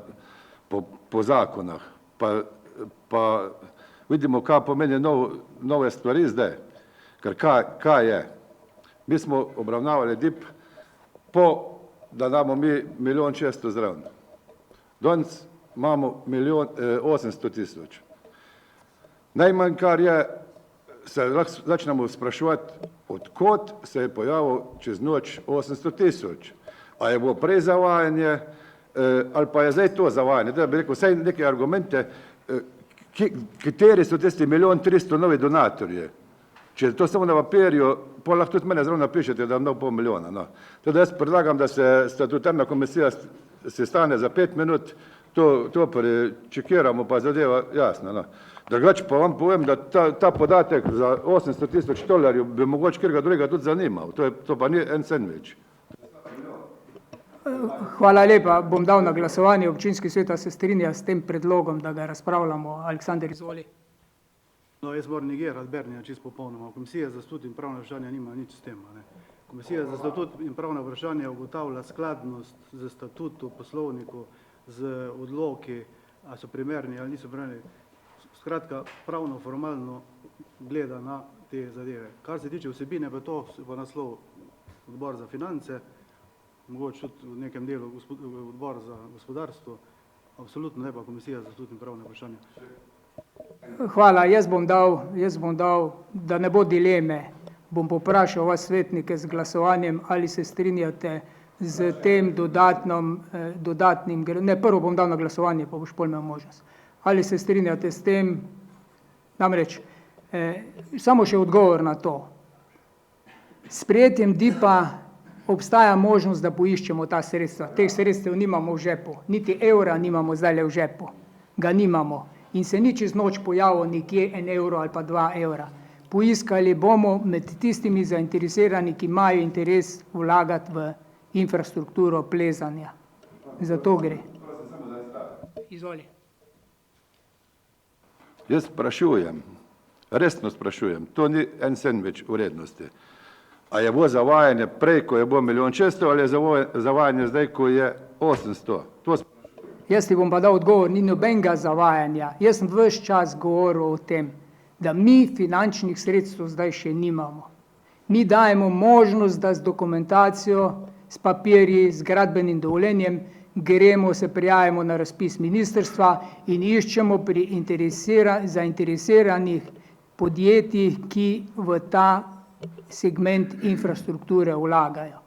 po zakonah, pa vidimo, kaj pomeni nove stvari zdaj. Ker kaj je? Mi smo obravnavali DIP da damo mi 1 600 000 zraven. Danes imamo 800 000. Najmanj kar je, se lahko začnemo spraševati, odkot se je pojavil čez noč 800 000. A je bilo prej zavajanje, ali pa je zdaj to zavajanje. Da bi rekel, vsaj neke argumente, kateri so tisti 1 300 000 novi donatorji. Če je to samo na papirju, pa lahko tudi mene zraven napišete, da je 500 000. No. Teda jaz predlagam, da se statutarna komisija sestane za 5 minut, to prečekiramo, pa zadeva jasna. No. Drugače pa vam povem, da ta podatek za 800 000 dolarjev bi mogoče kjerga drugega tudi zanimal. To pa ni en sendvič. Hvala lepa. Bom dal na glasovanje. Občinski svet se strinja s tem predlogom, da ga razpravljamo. Aleksander, izvoli. No, jaz moram negirati Bernija čisto popolnoma. Komisija za statut in pravna vprašanja nima nič s tem. Komisija za statut in pravna vprašanja ugotavlja skladnost z statutu, poslovniku, z odloki, a so primerni ali niso primerni. Skratka, pravno, formalno gleda na te zadeve. Kar se tiče vsebine, pa to bo naslov odbor za finance, mogoče tudi v nekem delu odbor za gospodarstvo, absolutno ne pa komisija za statut in pravna vprašanja. Hvala, jaz bom dal, da ne bo dileme, bom poprašal vas svetnike z glasovanjem, ali se strinjate z tem dodatnim, ne, prvo bom dal na glasovanje, pa boš pol imel možnost. Ali se strinjate s tem, namreč, samo še odgovor na to. S sprejetjem DIP-a obstaja možnost, da poiščemo ta sredstva. Teh sredstev nimamo v žepu, niti evra nimamo zdaj v žepu, ga nimamo. In se ni čez noč pojavil nekje 1 evro ali pa 2 evra. Poiskali bomo med tistimi zainteresirani, ki imajo interes vlagati v infrastrukturo plezanja. Zato gre. Izvoli. Jaz sprašujem, resno sprašujem, to ni en sendvič vrednosti. A je bilo zavajanje prej, ko je bilo 1 600 000, ali je zavajanje zdaj, ko je 800 000? Jaz ti bom pa dal odgovor, ni nobenega zavajanja. Jaz sem ves čas govoril o tem, da mi finančnih sredstev zdaj še nimamo. Mi dajemo možnost, da z dokumentacijo, s papirji, z gradbenim dovoljenjem gremo, se prijavimo na razpis ministrstva in iščemo pri zainteresiranih podjetjih, ki v ta segment infrastrukture vlagajo.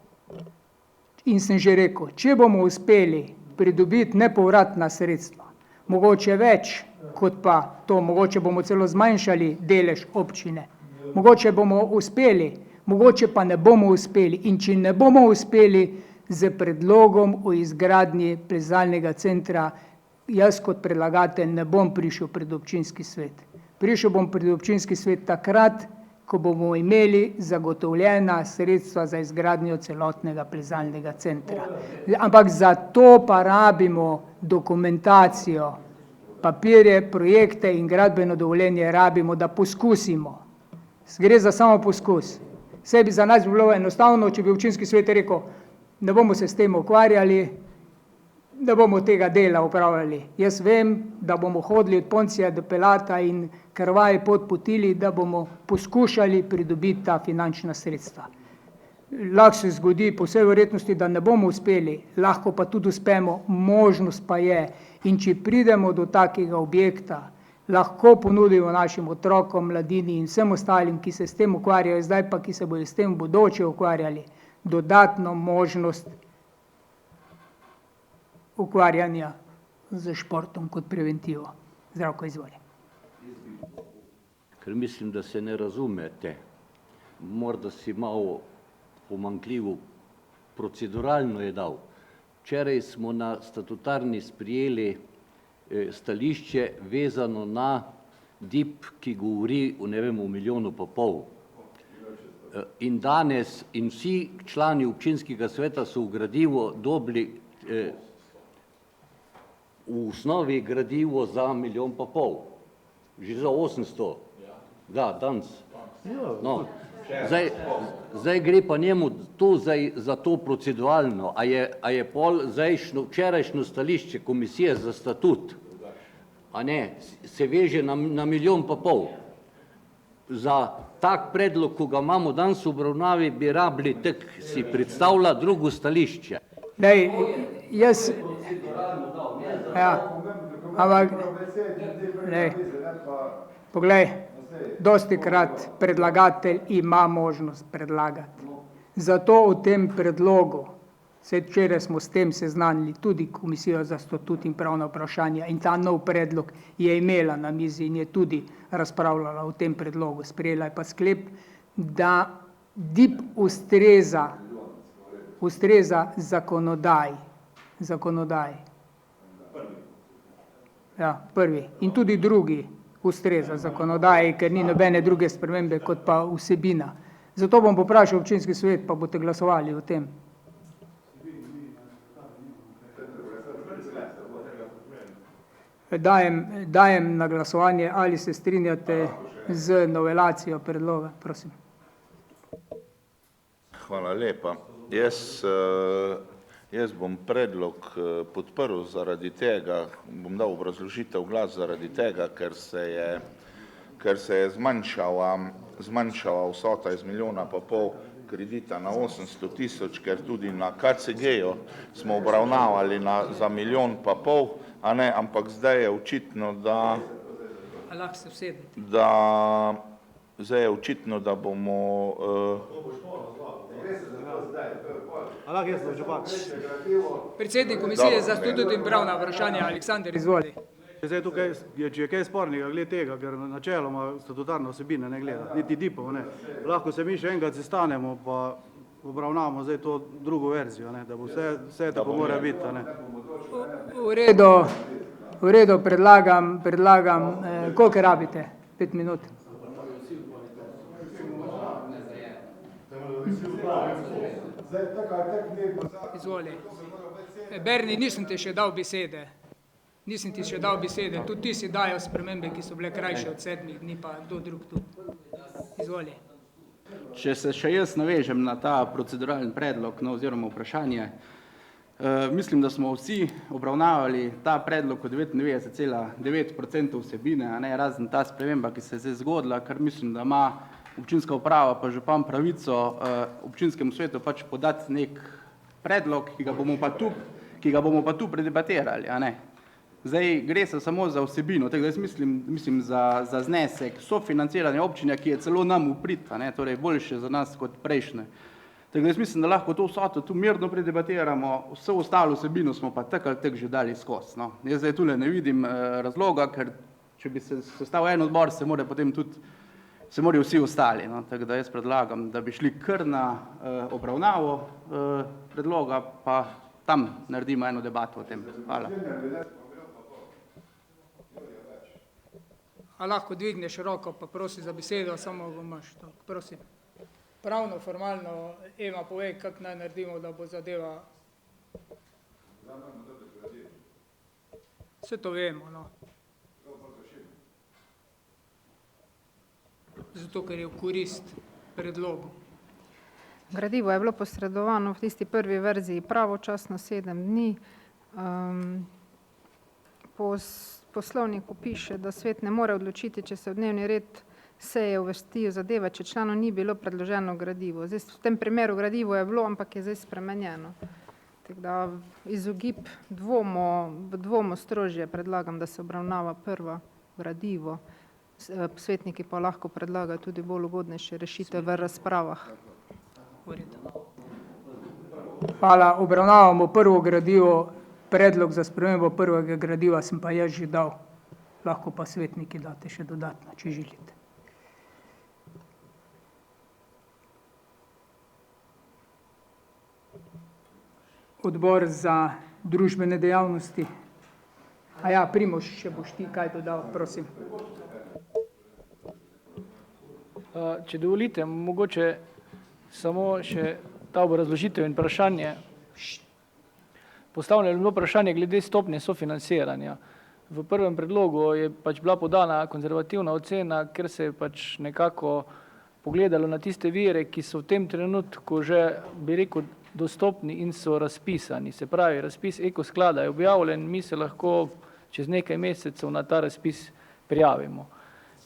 In sem že rekel, če bomo uspeli pridobiti nepovratna sredstva, mogoče več kot pa to, mogoče bomo celo zmanjšali delež občine, mogoče bomo uspeli, mogoče pa ne bomo uspeli. In če ne bomo uspeli z predlogom o izgradnji plezalnega centra, jaz kot predlagatelj ne bom prišel pred občinski svet. Prišel bom pred občinski svet takrat, ko bomo imeli zagotovljena sredstva za izgradnjo celotnega plezalnega centra. Ampak za to pa rabimo dokumentacijo, papirje, projekte in gradbeno dovoljenje rabimo, da poskusimo. Gre za samo poskus. Vse bi za nas bilo enostavno, če bi občinski svet rekel, ne bomo se s tem ukvarjali, da bomo tega dela upravljali. Jaz vem, da bomo hodili od Poncija do Pilata in krvaj potili, da bomo poskušali pridobiti ta finančna sredstva. Lahko se zgodi po vsej verjetnosti, da ne bomo uspeli, lahko pa tudi uspemo, možnost pa je. In če pridemo do takega objekta, lahko ponudimo našim otrokom, mladini in vsem ostalim, ki se s tem ukvarjajo zdaj, pa ki se bodo s tem v bodoče ukvarjali, dodatno možnost ukvarjanja z športom kot preventivo. Zdravko, izvoli. Ker mislim, da se ne razumete. Morda si malo pomanjkljivo proceduralno je dal. Včeraj smo na statutarni sprijeli stališče vezano na DIP, ki govori o, ne vem, o 1,5 milijona. In danes in vsi člani občinskega sveta so v gradivo dobili v osnovi gradivo za 1,5 milijona. Že za 800. Da, danes. No. Zdaj gre pa njemu to za to proceduralno, a je pol zdajšnjo, včerajšnjo stališče komisije za statut, a ne, se veže na 1,5 milijona. Za tak predlog, ko ga imamo danes v obravnavi, bi rabili tak si predstavlja drugo stališče. Dej, jaz... Ja, ampak... Dej, poglej, dostikrat predlagatelj ima možnost predlagati. Zato v tem predlogu, včeraj smo s tem seznanili tudi Komisijo za statut in pravna vprašanja in ta nov predlog je imela na mizi in je tudi razpravljala o tem predlogu. Sprejela je pa sklep, da DIP ustreza zakonodaji. Ja, prvi. In tudi drugi ustreza zakonodaji, ker ni nobene druge spremembe kot pa vsebina. Zato bom poprašal občinski svet, pa boste glasovali o tem. Dajem na glasovanje, ali se strinjate z novelacijo predloga, prosim. Hvala lepa. Jaz bom predlog podprl zaradi tega, bom dal obrazložitev glas zaradi tega, ker se je zmanjšala vsota iz 1,5 milijona kredita na 800 000, ker tudi na KCG-ju smo obravnavali za 1,5 milijona, a ne, ampak zdaj je očitno, da bomo Predsednik Komisije za statut in pravna vprašanja, Aleksander, izvoli. Zdaj tukaj, če je kaj spornega glede tega, ker načeloma statutarna osebina ne gleda, niti DIP-ov, ne. Lahko se mi še enkrat sestanemo, pa obravnavamo zdaj to drugo verzijo, ne, da bo vse tako mora biti, ne. V redu, predlagam, koliko rabite? 5 minut. Izvoli. Berni, nisem ti še dal besede. Tudi ti si dajal spremembe, ki so bile krajše od 7 dni, pa kdo drug tu. Izvoli. Če se še jaz navežem na ta proceduralni predlog, oziroma vprašanje, mislim, da smo vsi obravnavali ta predlog kot 99,9% vsebine, a ne, razen ta sprememba, ki se je zdaj zgodila, ker mislim, da ima občinska uprava pa župan pravico občinskemu svetu pač podati nek predlog, ki ga bomo pa tu predebatirali, a ne. Zdaj gre se samo za vsebino, tako da jaz mislim za znesek sofinanciranja občine, ki je celo nam v prid, a ne, torej boljše za nas kot prejšnje. Tako da jaz mislim, da lahko to vsoto tu mirno predebatiramo, vse ostalo vsebino smo pa tak ali tak že dali skozi, no. Jaz zdaj tule ne vidim razloga, ker če bi se sestavil en odbor, se morajo vsi ostali, no. Tako da jaz predlagam, da bi šli kar na obravnavo predloga, pa tam naredimo eno debato o tem. Hvala. A lahko dvigneš roko, pa prosi za besedo, samo imaš to, prosim. Pravno, formalno, Ema, povej, kako naj naredimo, da bo zadeva... Vse to vemo, no. Zato, ker je v korist predlogu. Gradivo je bilo posredovano v tisti prvi verziji pravočasno 7 dni. Po poslovniku piše, da svet ne more odločiti, če se v dnevni red seje uvrstijo zadeve, če članu ni bilo predloženo gradivo. Zdaj, v tem primeru gradivo je bilo, ampak je zdaj spremenjeno. Tako da izogib dvomu strožje predlagam, da se obravnava prva gradivo. Svetniki pa lahko predlagajo tudi bolj ugodnejše rešitve v razpravah. Hvala, obravnavamo prvo gradivo. Predlog za spremembo prvega gradiva sem pa jaz že dal. Lahko pa svetniki date še dodatno, če želite. Odbor za družbene dejavnosti. A ja, Primož, še boš ti kaj dodal, prosim. Če dovolite, mogoče samo še ta obrazložitev in vprašanje. Postavljeno je bilo vprašanje glede stopnje sofinanciranja. V prvem predlogu je pač bila podana konzervativna ocena, ker se je pač nekako pogledalo na tiste vire, ki so v tem trenutku že, bi rekel, dostopni in so razpisani. Se pravi, razpis Ekosklada je objavljen, mi se lahko čez nekaj mesecev na ta razpis prijavimo.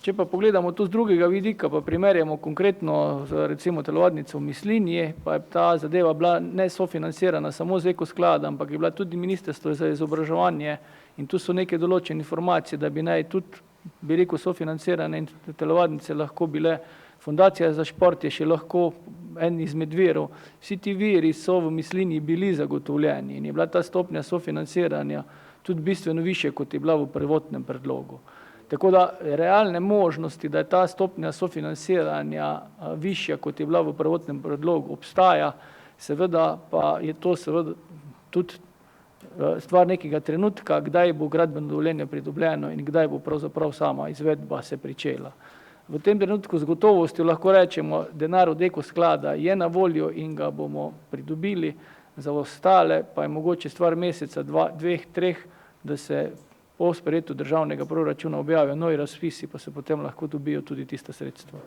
Če pa pogledamo to z drugega vidika, pa primerjamo konkretno z recimo telovadnico v Mislinji, pa je ta zadeva bila ne sofinancirana samo z Ekosklada, ampak je bila tudi Ministrstvo za izobraževanje in tu so neke določene informacije, da bi naj tudi, bi rekel, sofinancirane in telovadnice lahko bile. Fundacija za šport je še lahko en izmed virov. Vsi ti viri so v Mislinji bili zagotovljeni in je bila ta stopnja sofinanciranja tudi bistveno više, kot je bila v prvotnem predlogu. Tako da realne možnosti, da je ta stopnja sofinanciranja višja, kot je bila v prvotnem predlogu, obstaja, seveda pa je to seveda tudi stvar nekega trenutka, kdaj bo gradbeno dovoljenje pridobljeno in kdaj bo pravzaprav sama izvedba se pričela. V tem trenutku z gotovostjo lahko rečemo, denar od Ekosklada je na voljo in ga bomo pridobili, za ostale pa je mogoče stvar meseca, dveh, treh, da se po sprejetju državnega proračuna objavijo novi razpisi, pa se potem lahko dobijo tudi tista sredstva.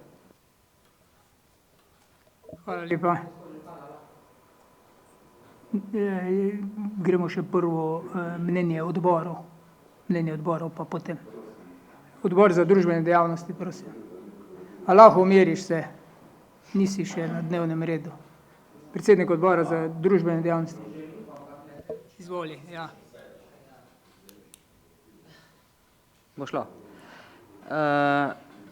Hvala lepa. Gremo še prvo mnenje odborov. Mnenje odborov pa potem. Odbor za družbene dejavnosti, prosim. A lahko umiriš se? Nisi še na dnevnem redu. Predsednik odbora za družbene dejavnosti. Izvoli, ja. Bo šlo.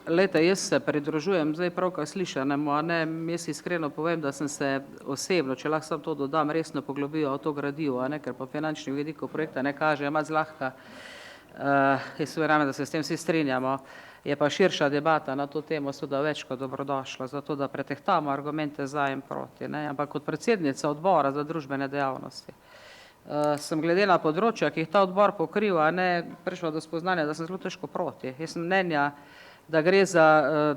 Lejte, jaz se pridružujem zdaj pravkar slišanemu, a ne, jaz iskreno povem, da sem se osebno, če lahko sam to dodam, resno poglobil v to gradivo, a ne, ker pa finančnih vidikov projekta ne kaže, ima zlahka. Jaz verjamem, da se s tem vsi strinjamo. Je pa širša debata na to temo seveda več kot dobrodošla, zato da pretehtamo argumente za in proti. Ne? Ampak kot predsednica odbora za družbene dejavnosti sem glede na področja, ki jih ta odbor pokriva, prišla do spoznanja, da sem zelo težko proti. Jaz sem mnenja, da gre za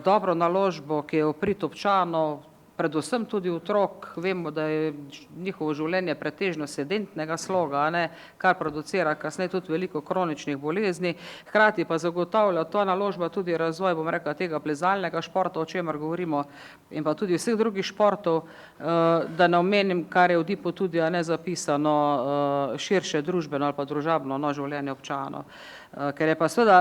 dobro naložbo, ki je v prid občanov, predvsem tudi otrok. Vemo, da je njihovo življenje pretežno sedentnega sloga, kar producira kasneje tudi veliko kroničnih bolezni. Hkrati pa zagotavlja ta naložba tudi razvoj, bom rekla, tega plezalnega športa, o čemer govorimo, in pa tudi vseh drugih športov, da ne omenim, kar je v DIP-u tudi zapisano, širše družbeno ali pa družabno življenje občanov. Ker je pa seveda,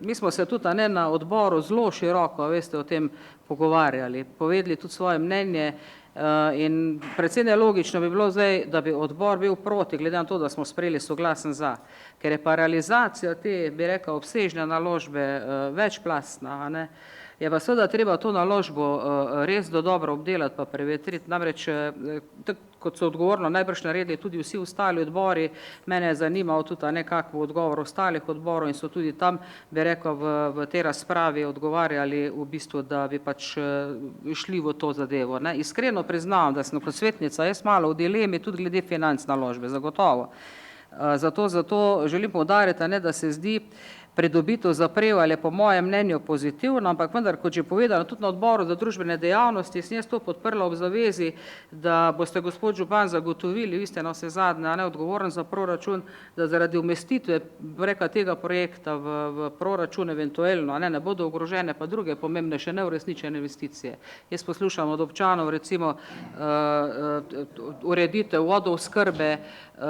mi smo se tudi na odboru zelo široko, veste, o tem pogovarjali, povedali tudi svoje mnenje in predvsem logično bi bilo zdaj, da bi odbor bil proti, glede na to, da smo sprejeli soglasen za, ker je pa realizacija te, bi rekel, obsežne naložbe večplastna, je pa seveda treba to naložbo res dobro obdelati pa prevetriti, namreč kot so odgovorno najbrž naredili tudi vsi ostali odbori, mene je zanimal tudi nekako odgovor ostalih odborov in so tudi tam, bi rekel, v tej razpravi odgovarjali v bistvu, da bi pač šli v to zadevo. Iskreno priznavam, da sem kot svetnica jaz malo v dilemi tudi glede financ naložbe, zagotovo. Zato želim poudariti, da se zdi pridobitev za Prevalje po mojem mnenju pozitivno, ampak vendar, kot že povedano, tudi na odboru za družbene dejavnosti, sem jaz to podprla ob zavezi, da boste gospod župan zagotovili, vi ste na vse zadnje, odgovoren za proračun, da zaradi umestitve tega projekta v proračun eventuelno ne bodo ogrožene pa druge pomembne še neuresničene investicije. Jaz poslušam od občanov recimo ureditev vodooskrbe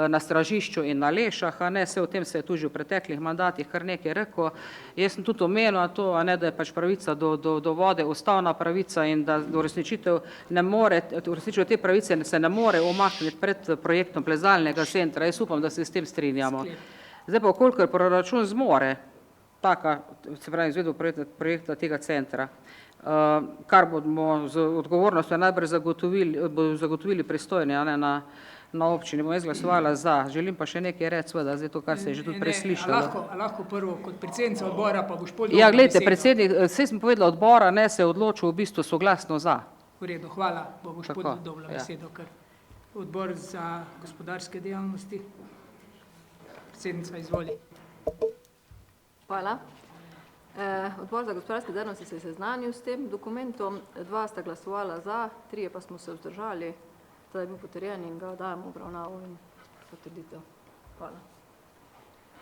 na Stražišču in na Lešah, vse o tem se je tu že v preteklih mandatih kar nekaj rekel. Jaz sem tudi omenila to, da je pač pravica do vode ustavna pravica in da uresničitev te pravice se ne more umakniti pred projektom plezalnega centra. Jaz upam, da se s tem strinjamo. Zdaj pa, kolikor proračun zmore, se pravi izvedbo projekta tega centra, kar bomo z odgovornostjo najbrž zagotovili pristojni na občini, bom jaz glasovala za. Želim pa še nekaj reči, seveda, zdaj to, kar se je že tudi preslišalo. Lahko prvo kot predsednica odbora, pa boš Ja, gledajte, predsednik, vse sem povedala odbora, se je odločil v bistvu soglasno za. V redu, hvala, bo boš dobila besedo. Odbor za gospodarske dejavnosti. Predsednica, izvoli. Hvala. Odbor za gospodarske dejavnosti se je seznanil s tem dokumentom, 2 sta glasovala za, 3 pa smo se vzdržali, zdaj je bil potrjen in ga dajemo obravnavo in potrditev. Hvala.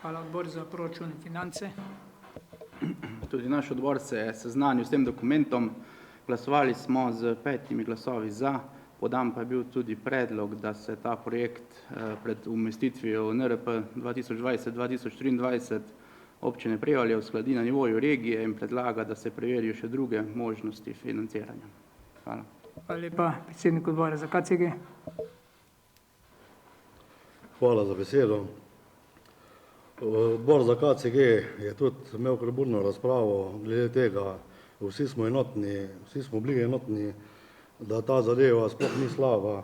Hvala, odbor za proračun in finance. Tudi naš odbor se je seznanil s tem dokumentom. Glasovali smo z 5 glasovi za, podan pa je bil tudi predlog, da se ta projekt pred umestitvijo v NRP 2020-2023 občine Prevalje uskladi na nivoju regije in predlaga, da se preverijo še druge možnosti financiranja. Hvala. Hvala lepa, predsednik odbora za KCG. Hvala za besedo. Odbor za KCG je tudi imel kar burno razpravo glede tega. Vsi smo bili enotni, da ta zadeva sploh ni slaba,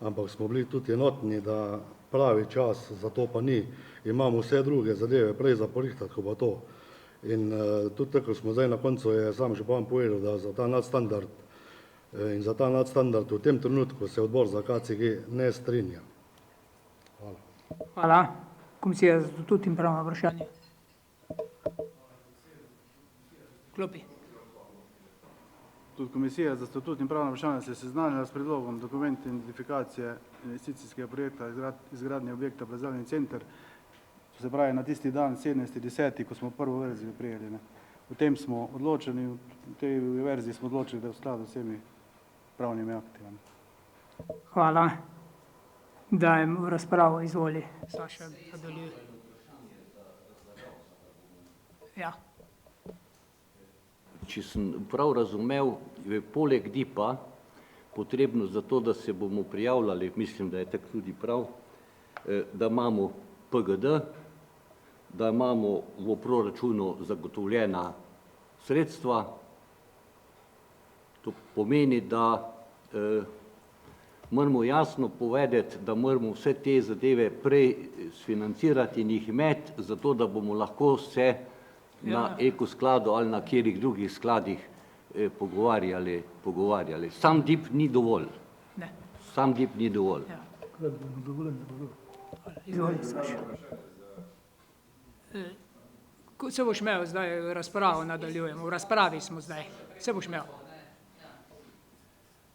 ampak smo bili tudi enotni, da pravi čas za to pa ni. Imamo vse druge zadeve prej za porihtati, ko pa to. In tudi tako smo zdaj na koncu, je sam župan povedal, da za ta nadstandard in za ta nadstandard v tem trenutku se odbor za KCG ne strinja. Hvala. Hvala. Komisija za statut in pravna vprašanja. Klopi. Tudi Komisija za statut in pravna vprašanja se je seznanila s predlogom dokumenta identifikacije investicijskega projekta izgradnje objekta Plezalni center, se pravi na tisti dan 17.10., ko smo prvo verzijo prijeli. V tem smo odločeni, v tej verziji smo odločili, da je v skladu s vsemi pravnimi akti. Hvala. Dajem v razpravo, izvoli. Saša, nadaljuje. Ja. Če sem prav razumel, je poleg DIP-a potrebno za to, da se bomo prijavljali, mislim, da je tako tudi prav, da imamo PGD, da imamo v proračunu zagotovljena sredstva. To pomeni, da moramo jasno povedati, da moramo vse te zadeve prej sfinancirati in jih imeti, zato da bomo lahko se na ekoskladu ali na katerih drugih skladih pogovarjali. Sam DIP ni dovolj. Ne. Sam DIP ni dovolj. Ja. Izvoli, Saša. Se boš imel zdaj razpravo, nadaljujemo. V razpravi smo zdaj. Se boš imel.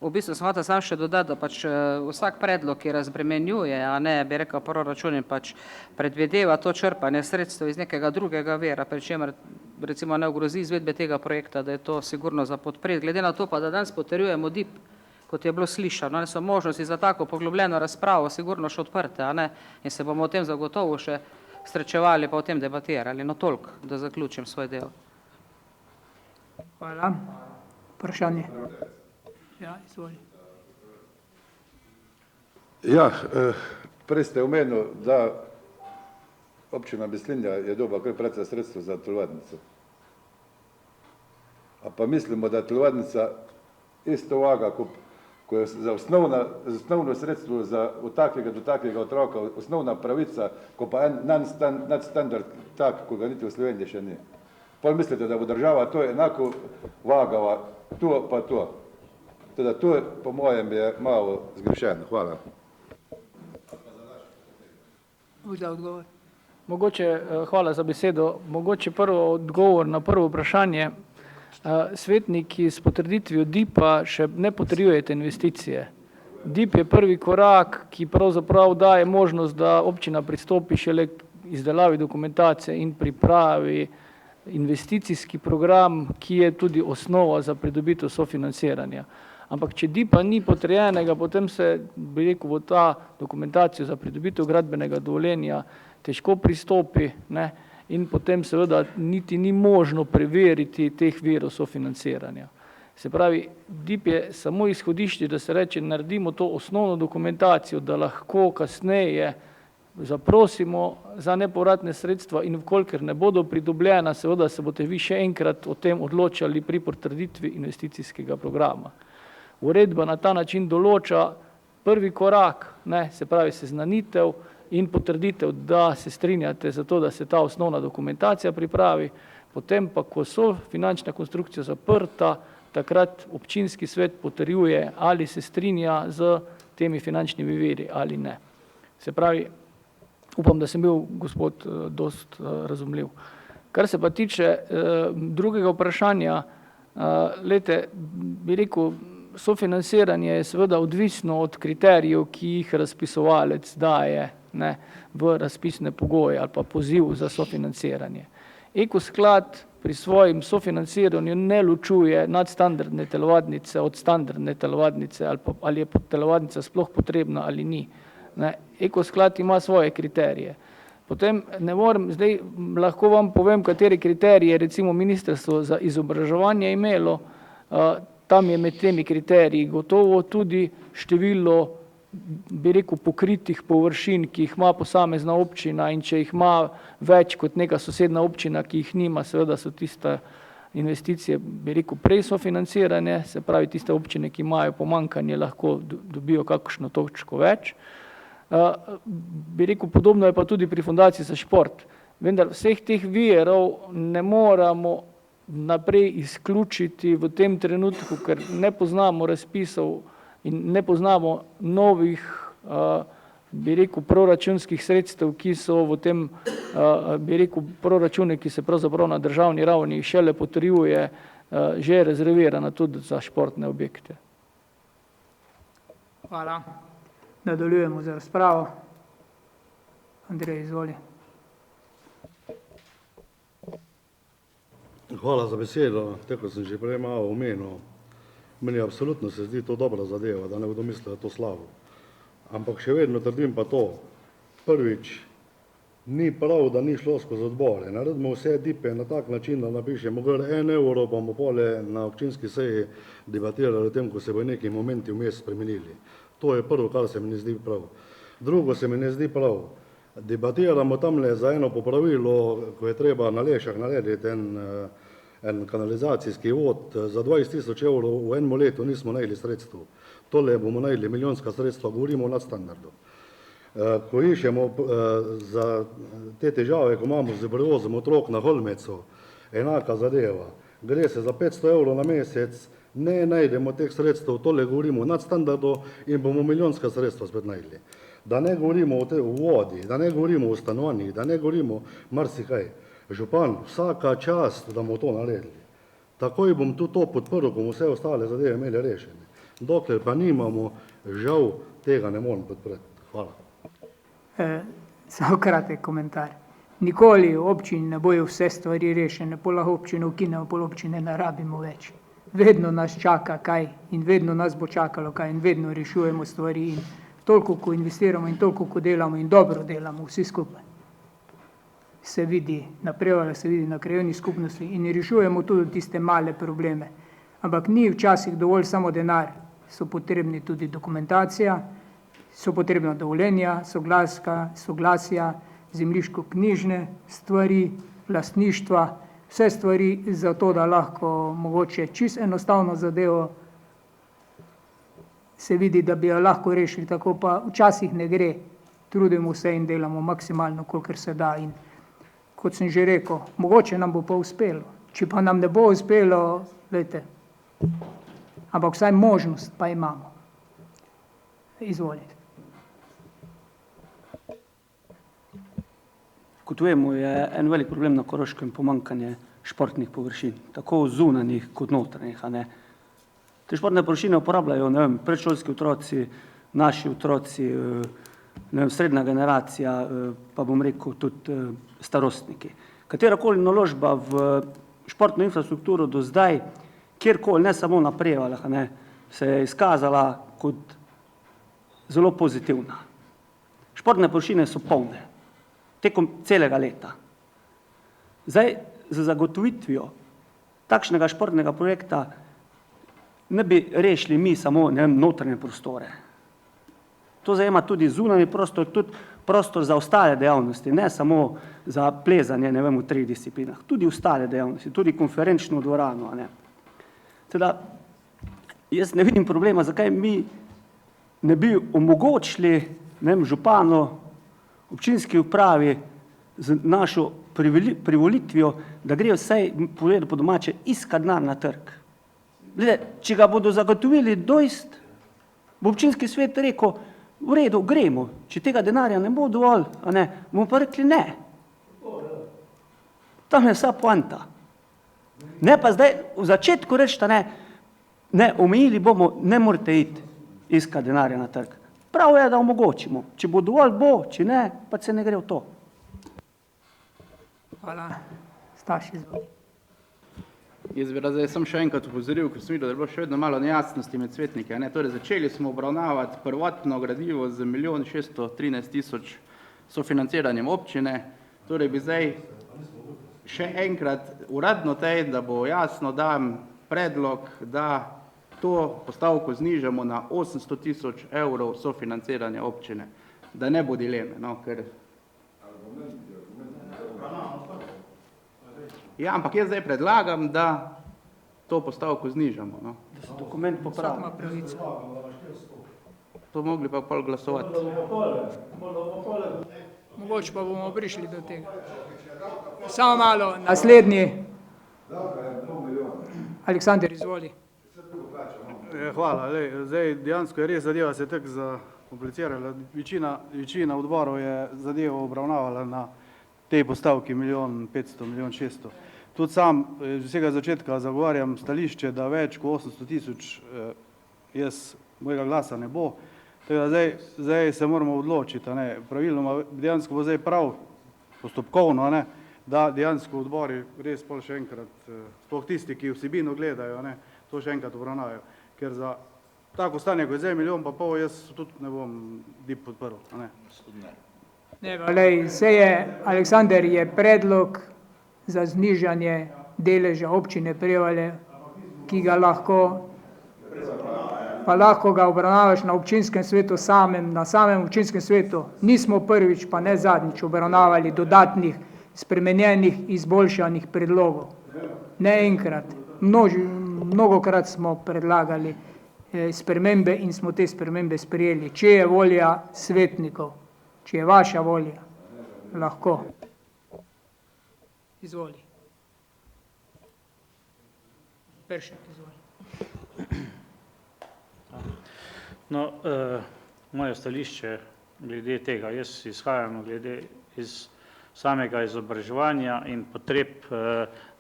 V bistvu sem hotel sam še dodati, da pač vsak predlog, ki razbremenjuje, a ne, bi rekel, proračun in pač predvideva to črpanje sredstev iz nekega drugega vira, pri čemer recimo ne ogrozi izvedbe tega projekta, da je to sigurno za podpret. Glede na to pa, da danes potrjujemo DIP, kot je bilo slišano, so možnosti za tako poglobljeno razpravo sigurno še odprte, a ne, in se bomo o tem zagotovo še srečevali pa o tem debatirali. No toliko, da zaključim svoj del. Hvala. Vprašanje. Ja, izvoli. Ja, prej ste omenil, da občina Mislinja je doba kar precej sredstva za telovadnico. A pa mislimo, da telovadnica isto vaga, ko je za osnovno sredstvo za od takega do takega otroka, osnovna pravica, ko pa en nadstandard tak, ko ga niti v Sloveniji še ni. Pol mislite, da bo država to enako vagala, to pa to. Teda to po mojem je malo zgrešeno. Hvala. Za odgovor. Mogoče, hvala za besedo. Mogoče prvo odgovor na prvo vprašanje. Svetniki s potrditvijo DIP-a še ne potrjujete investicije. DIP je prvi korak, ki pravzaprav daje možnost, da občina pristopi šele k izdelavi dokumentacije in pripravi investicijski program, ki je tudi osnova za pridobitev sofinanciranja. Ampak če DIP-a ni potrjenega, potem se, bi rekel, v ta dokumentacijo za pridobitev gradbenega dovoljenja težko pristopi, ne, in potem seveda niti ni možno preveriti teh virov sofinanciranja. Se pravi, DIP je samo izhodišče, da se reče, naredimo to osnovno dokumentacijo, da lahko kasneje zaprosimo za nepovratne sredstva in vkolikor ne bodo pridobljena, seveda se boste vi še enkrat o tem odločali pri potrditvi investicijskega programa. Uredba na ta način določa prvi korak, ne, se pravi seznanitev in potrditev, da se strinjate za to, da se ta osnovna dokumentacija pripravi, potem pa, ko so finančna konstrukcija zaprta, takrat občinski svet potrjuje, ali se strinja z temi finančnimi viri ali ne. Se pravi, upam, da sem bil gospod dost razumljiv. Kar se pa tiče drugega vprašanja, lejte, bi rekel, sofinansiranje je seveda odvisno od kriterijev, ki jih razpisovalec daje, ne, v razpisne pogoje ali pa poziv za sofinansiranje. Ekosklad pri svojem sofinanciranju ne ločuje nadstandardne telovadnice od standardne telovadnice ali je telovadnica sploh potrebna ali ni. Ne. Ekosklad ima svoje kriterije. Potem ne morem, zdaj lahko vam povem, kateri kriterije recimo Ministrstvo za izobraževanje imelo, tam je med temi kriteriji gotovo tudi število, bi rekel, pokritih površin, ki jih ima posamezna občina, in če jih ima več kot neka sosedna občina, ki jih nima, seveda so tiste investicije, bi rekel, prej sofinancirane, se pravi tiste občine, ki imajo pomanjkanje, lahko dobijo kakšno točko več. Bi rekel, podobno je pa tudi pri Fundaciji za šport. Vendar vseh teh virov ne moramo naprej izključiti v tem trenutku, ker ne poznamo razpisov in ne poznamo novih, bi rekel, proračunskih sredstev, ki so v tem, bi rekel, proračune, ki se pravzaprav na državni ravni šele potrjuje, že rezervirana tudi za športne objekte. Hvala. Nadaljujemo z razpravo. Andrej, izvoli. Hvala za besedo. Tako sem že prej malo omenil. Meni absolutno se zdi to dobra zadeva, da ne bodo mislili, da je to slabo. Ampak še vedno trdim pa to. Prvič, ni prav, da ni šlo skozi odbore. Naredimo vse dipe na tak način, da napišemo gor 1 evro, pa bomo pole na občinski seji debatirali o tem, ko se bo neki momenti vmes spremenili. To je prvo, kar se mi ne zdi prav. Drugo se mi ne zdi prav. Debatiramo tamle za eno popravilo, ko je treba na Lešah narediti en kanalizacijski vod. Za 20 000 evrov v enem letu nismo najeli sredstv. Tole bomo najeli milijonska sredstva, govorimo o nadstandardu. Ko iščemo za te težave, ko imamo z prevozom otrok na Holmeco, enaka zadeva. Gre se za 500 evrov na mesec, ne najdemo teh sredstev, tole govorimo o nadstandardu in bomo milijonska sredstva spet najeli. Da ne govorimo o vodi, da ne govorimo o stanovanjih, da ne govorimo marsikaj. Župan, vsaka čast, da bomo to naredili. Takoj bom tudi to podprl, ko bomo vse ostale zadeve imeli rešene. Dokler pa nimamo, žal tega ne morem podpreti. Hvala. Samo kratek komentar. Nikoli v občini ne bojo vse stvari rešene, pol lahko občine ukinemo, pol občine ne rabimo več. Vedno nas čaka kaj in vedno nas bo čakalo kaj in vedno rešujemo stvari in toliko, ko investiramo in toliko, ko delamo in dobro delamo vsi skupaj. Se vidi na Prevaljah, se vidi na krajevni skupnosti in rešujemo tudi tiste male probleme. Ampak ni včasih dovolj samo denar, so potrebni tudi dokumentacija, so potrebna dovoljenja, soglasja, zemljiško-knjižne stvari, lastništva, vse stvari za to, da lahko mogoče čisto enostavno zadevo se vidi, da bi jo lahko rešili, tako pa včasih ne gre. Trudimo se in delamo maksimalno, kolikor se da in kot sem že rekel, mogoče nam bo pa uspelo. Če pa nam ne bo uspelo, veste, ampak vsaj možnost pa imamo. Izvolite. Kot vemo, je en velik problem na Koroškem pomanjkanje športnih površin, tako zunanjih kot notranjih. Te športne površine uporabljajo, ne vem, predšolski otroci, naši otroci, ne vem, srednja generacija, pa bom rekel tudi starostniki. Katerakoli naložba v športno infrastrukturo do zdaj, kjerkoli, ne samo na Prevaljah, se je izkazala kot zelo pozitivna. Športne površine so polne tekom celega leta. Zdaj, z zagotovitvijo takšnega športnega projekta ne bi rešili mi samo, ne vem, notranje prostore. To zajema tudi zunanji prostor, tudi prostor za ostale dejavnosti, ne samo za plezanje, ne vem, v 3 disciplinah, tudi ostale dejavnosti, tudi konferenčno dvorano. Teda, jaz ne vidim problema, zakaj mi ne bi omogočili, ne vem, županu, občinski upravi z našo privolitvijo, da gre vsaj, povedati po domače, iskat denar na trg. Glede, če ga bodo zagotovili doist, Bo občinski svet rekel, v redu, gremo, če tega denarja ne bo dovolj, a ne, bomo pa rekli ne. Tam je vsa poanta. Ne pa zdaj v začetku reči, da ne, omejili bomo, ne morete iti iskati denarja na trg. Prav je, da omogočimo. Če bo dovolj, bo, če ne, pa se ne gre v to. Hvala. Staš, izvoli. Jaz bi zdaj sem še enkrat upozoril, ker sem videl, da je bilo še vedno malo nejasnosti med svetniki. Torej, začeli smo obravnavati prvotno gradivo z 1 613 000 sofinanciranjem občine. Torej bi zdaj še enkrat uradno tej, da bo jasno dam predlog, da to postavko znižamo na 800 000 evrov sofinanciranja občine. Da ne bo dileme, ker... Ja, ampak jaz zdaj predlagam, da to postavko znižamo. Da se dokument popravi. To mogli pa pol glasovati. Mogoče pa bomo prišli do tega. Samo malo, naslednji. Aleksander, izvoli. Hvala. Zdaj dejansko je res zadeva se tako zakomplicirala. Večina odborov je zadevo obravnavala na tej postavki 1 500 000, 1 600 000. Tudi sam z vsega začetka zagovarjam stališče, da več kot 800 000 mojega glasa ne bo. Tako da zdaj se moramo odločiti. Praviloma dejansko bo zdaj prav postopkovno, da dejansko odbori res pol še enkrat, sploh tisti, ki vsebino gledajo, to še enkrat obravnavajo. Ker za tako stanje, ko je zdaj 1,5 milijona, jaz tudi ne bom DIP podprl. Aleksander, je predlog za znižanje deleža občine Prevalje, ki ga lahko ga obravnavaš na občinskem svetu samem, na samem občinskem svetu. Nismo prvič, pa ne zadnjič obravnavali dodatnih, spremenjenih, izboljšanih predlogov. Ne enkrat. Mnogokrat smo predlagali spremembe in smo te spremembe sprejeli. Če je volja svetnikov, če je vaša volja, lahko. Izvoli. Peršek, izvoli. Moje stališče glede tega, jaz izhajam glede iz samega izobraževanja in potreb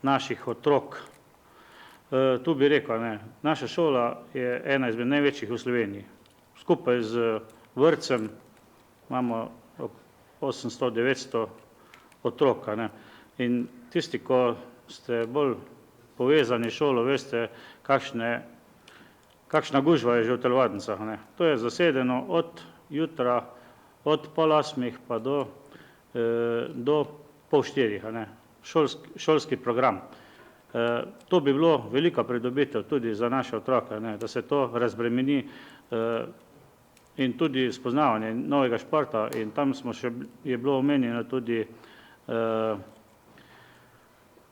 naših otrok. Tu bi rekel, naša šola je ena izmed največjih v Sloveniji. Skupaj z vrtcem imamo 800-900 otrok. In tisti, ko ste bolj povezani šolo, veste, kakšna gužva je že v telovadnicah. To je zasedeno od jutra, od 7:30 pa do 3:30, šolski program. To bi bilo velika pridobitev tudi za naše otroke, da se to razbremeni in tudi spoznavanje novega športa. In tam je bilo omenjeno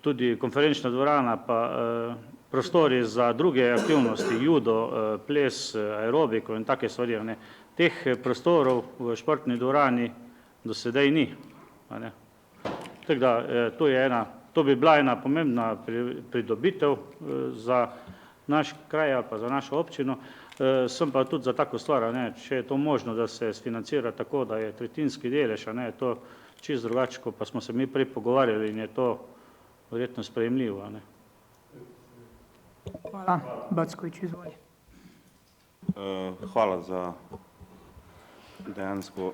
tudi konferenčna dvorana, pa prostori za druge aktivnosti, judo, ples, aerobiko in take stvari. Teh prostorov v športni dvorani do sedaj ni. Tako da to bi bila ena pomembna pridobitev za naš kraj ali pa za našo občino. Sem pa tudi za tako stvar, če je to možno, da se sfinancira tako, da je tretjinski delež, je to čisto drugače, ko pa smo se mi prej pogovarjali in je to verjetno sprejemljivo. Hvala. Backovič, izvoli. Hvala za dejansko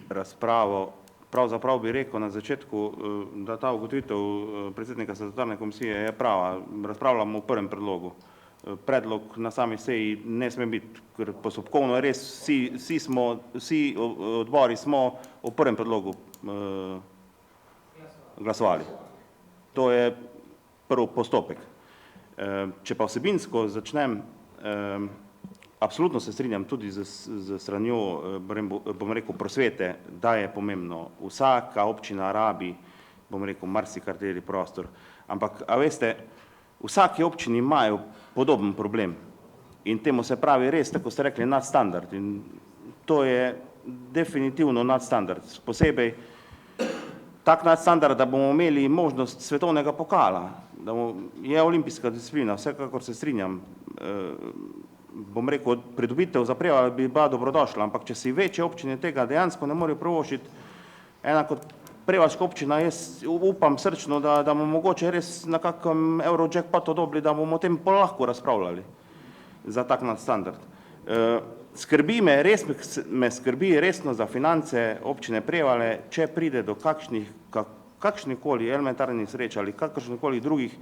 razpravo. Pravzaprav bi rekel na začetku, da ta ugotovitev predsednika statutarne komisije je prava. Razpravljamo o prvem predlogu. Predlog na sami seji ne sme biti, ker postopkovno je res, vsi odbori smo o prvem predlogu glasovali. To je prvi postopek. Če pa vsebinsko začnem, absolutno se strinjam tudi z stranjo, bom rekel, prosvete, da je pomembno. Vsaka občina rabi, bom rekel, marsikateri prostor. Ampak, a veste, vsaki občini imajo podoben problem. In temu se pravi res, tako ste rekli, nadstandard. In to je definitivno nadstandard. Posebej tak nadstandard, da bomo imeli možnost svetovnega pokala, da je olimpijska disciplina, vsekakor se strinjam. bom rekel, pridobitev za Prevalje bi bila dobrodošla, ampak če si večje občine tega dejansko ne morejo privoščiti, ena kot Prevaljska občina, jaz upam srčno, da bomo mogoče res na kakem Eurojackpotu dobili, da bomo o tem pol lahko razpravljali za tak nadstandard. Skrbi me, res me skrbi resno za finance občine Prevalje, če pride do kakšnikoli elementarnih sreč ali kakršnikoli drugih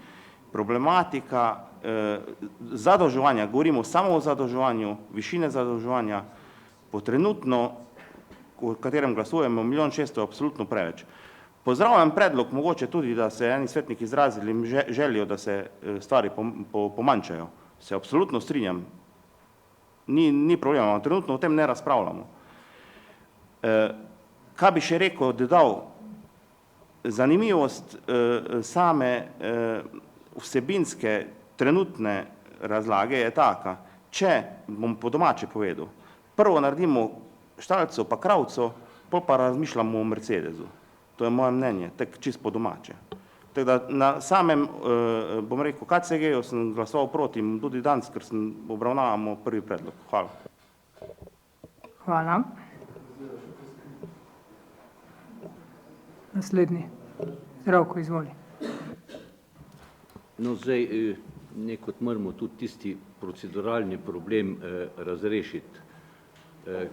problematika zadolževanja, govorimo samo o zadolževanju, višine zadolževanja, po trenutno, v katerem glasujemo, 1 600 000 je absolutno preveč. Pozdravljam predlog, mogoče tudi, da se eni svetniki izrazili željo, da se stvari pomanjšajo. Se absolutno strinjam. Ni problema, trenutno o tem ne razpravljamo. Kaj bi še rekel, dodal? Zanimivost same vsebinske trenutne razlage je taka, če bom po domače povedal, prvo naredimo Štalco pa Kravco, pol pa razmišljamo o Mercedesu. To je moje mnenje, tako čisto po domače. Tako da na samem, bom rekel, KCG-ju sem glasoval proti, tudi danes, ker obravnavamo prvi predlog. Hvala. Hvala. Naslednji. Zdravko, izvoli. No, zdaj nekot moramo tudi tisti proceduralni problem razrešiti,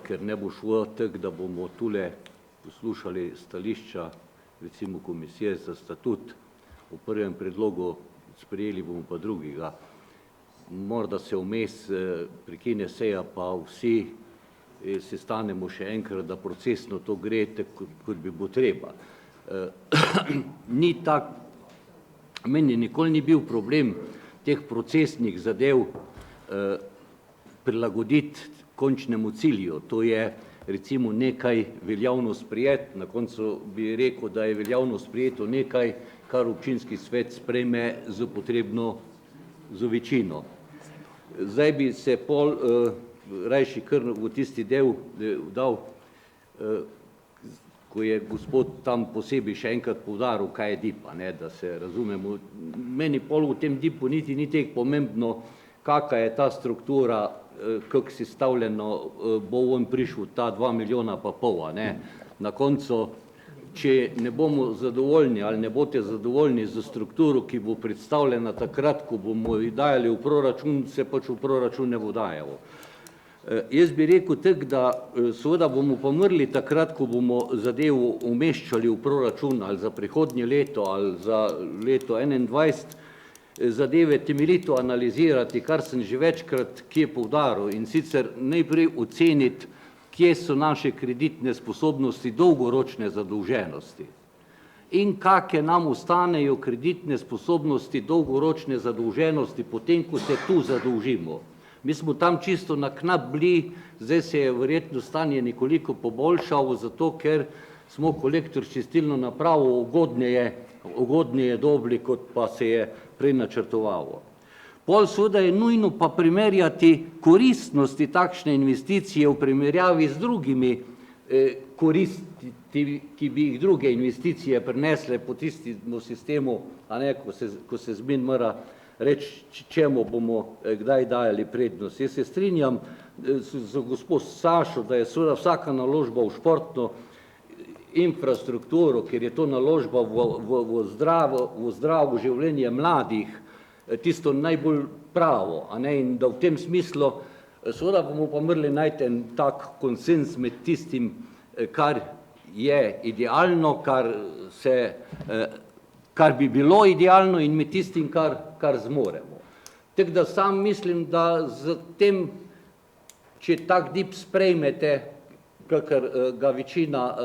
ker ne bo šlo tako, da bomo tule poslušali stališča, recimo komisije za statut, v prvem predlogu sprejeli bomo pa drugega. Morda se vmes prekine seja, pa vsi se stanemo še enkrat, da procesno to gre, tako kot bi bo treba. Ni tak, meni nikoli ni bil problem teh procesnih zadev prilagoditi končnemu cilju. To je recimo nekaj veljavno sprejet, na koncu bi rekel, da je veljavno sprejeto nekaj, kar občinski svet sprejme z potrebno z večino. Zdaj bi se pol rajši kar v tisti del dal, ko je gospod tam posebej še enkrat poudaril, kaj je DIP, da se razumemo. Meni pol v tem DIP-u niti ni tek pomembno, kakva je ta struktura, kako si stavljeno, bo on prišel ta 2,5 milijona. Na koncu, če ne bomo zadovoljni ali ne boste zadovoljni z strukturo, ki bo predstavljena takrat, ko bomo dajali v proračun, se pač v proračun ne bo dajalo. Jaz bi rekel tako, da seveda bomo pa morali takrat, ko bomo zadevo umeščali v proračun ali za prihodnje leto ali za leto 2021, zadeve temeljito analizirati, kar sem že večkrat kje poudaril, in sicer najprej oceniti, kje so naše kreditne sposobnosti dolgoročne zadolženosti in kakšne nam ostanejo kreditne sposobnosti dolgoročne zadolženosti, potem ko se tu zadolžimo. Mi smo tam čisto na knap bili, zdaj se je verjetno stanje nekoliko poboljšalo, zato ker smo kolektor čistilno napravo ugodneje dobili, kot pa se je prej načrtovalo. Pol seveda je nujno pa primerjati koristnosti takšne investicije v primerjavi z drugimi koristi, ki bi jih druge investicije prinesle po tistem sistemu, ko se zmen mora reči, čemu bomo kdaj dajali prednost. Jaz se strinjam z gospod Sašo, da je seveda vsaka naložba v športno infrastrukturo, ker je to naložba v zdravo življenje mladih, tisto najbolj pravo, in da v tem smislu seveda bomo pa morali najti en tak konsens med tistim, kar je idealno, kar bi bilo idealno, in med tistim, kar zmoremo. Tako da sam mislim, da z tem, če tak DIP sprejmete, kakor ga večina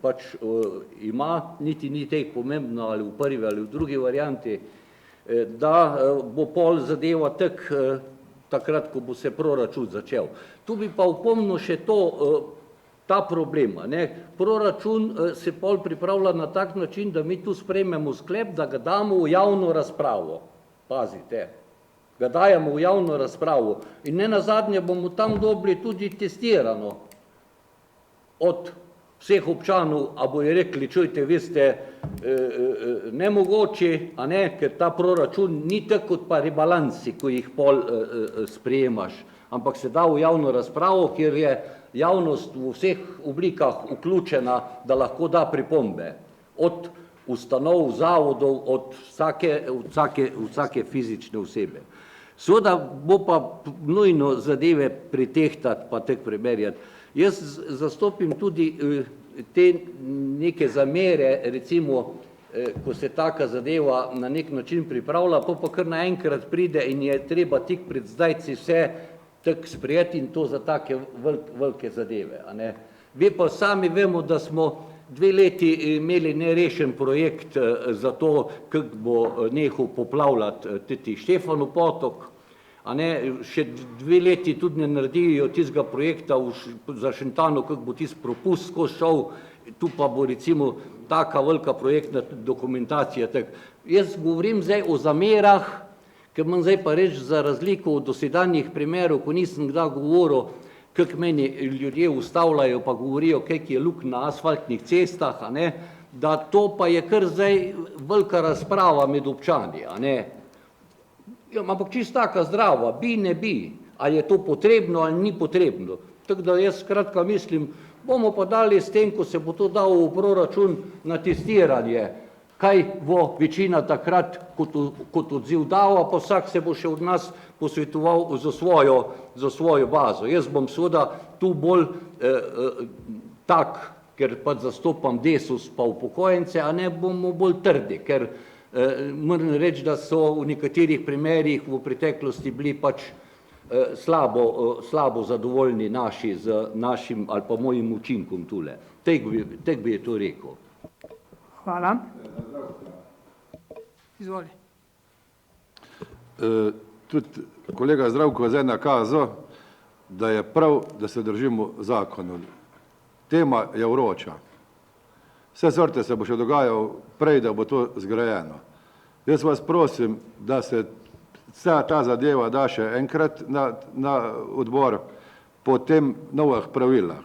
pač ima, niti ni teh pomembno ali v prvi ali v drugi varianti, da bo pol zadeva takrat, ko bo se proračun začel. Tu bi pa opomnil še ta problem. Proračun se pol pripravlja na tak način, da mi tu sprejmemo sklep, da ga damo v javno razpravo. Pazite, ga dajemo v javno razpravo. In ne nazadnje bomo tam dobili tudi testirano od vseh občanov, a bojo rekli, čujte, vi ste nemogoči, a ne, ker ta proračun ni tako kot pa rebalansi, ko jih pol sprejemaš, ampak se da v javno razpravo, kjer je javnost v vseh oblikah vključena, da lahko da pripombe. Od ustanov, zavodov, od vsake fizične osebe. Seveda bo pa nujno zadeve pritehtati pa tek premerjati. Jaz zastopim tudi te neke zamere, recimo, ko se taka zadeva na nek način pripravlja, pa kar naenkrat pride in je treba tik pred zdajci vse tako sprejeti in to za take velike zadeve. A ne? Vi pa sami vemo, da smo 2 leti imeli nerešen projekt za to, kako bo nehal poplavljati tudi Štefanov potok, a ne, še 2 leti tudi ne naredijo tistega projekta za Šentano, kako bo tisti propust skozi šel, tu pa bo recimo taka velika projektna dokumentacija. Jaz govorim zdaj o zamerah, ker imam zdaj pa reči za razliko od dosedanjih primerov, ko nisem kdaj govoril, kako meni ljudje ustavljajo pa govorijo, kako je luk na asfaltnih cestah, a ne, da to pa je kar zdaj velika razprava med občani, a ne. Ja, ampak čisto taka zdrava, bi, ne bi, ali je to potrebno ali ni potrebno. Tako da jaz skratka mislim, bomo pa dali s tem, ko se bo to dal v proračun na testiranje, kaj bo večina takrat kot odziv dala, pa vsak se bo še od nas posvetoval za svojo bazo. Jaz bom seveda tu bolj tak, ker pa zastopam Desus pa upokojence, a ne bomo bolj trdi, ker moram reči, da so v nekaterih primerih v preteklosti bili pač slabo zadovoljni naši z našim ali pa mojim učinkom tule. Tek bi je to rekel. Hvala. Izvoli. Tudi kolega Zdravko je zdaj nakazal, da je prav, da se držimo zakonov. Tema je vroča. Vse sorte se bo še dogajal prej, da bo to zgrajeno. Jaz vas prosim, da se vsa ta zadeva da še enkrat na odbor po tem novih pravilah.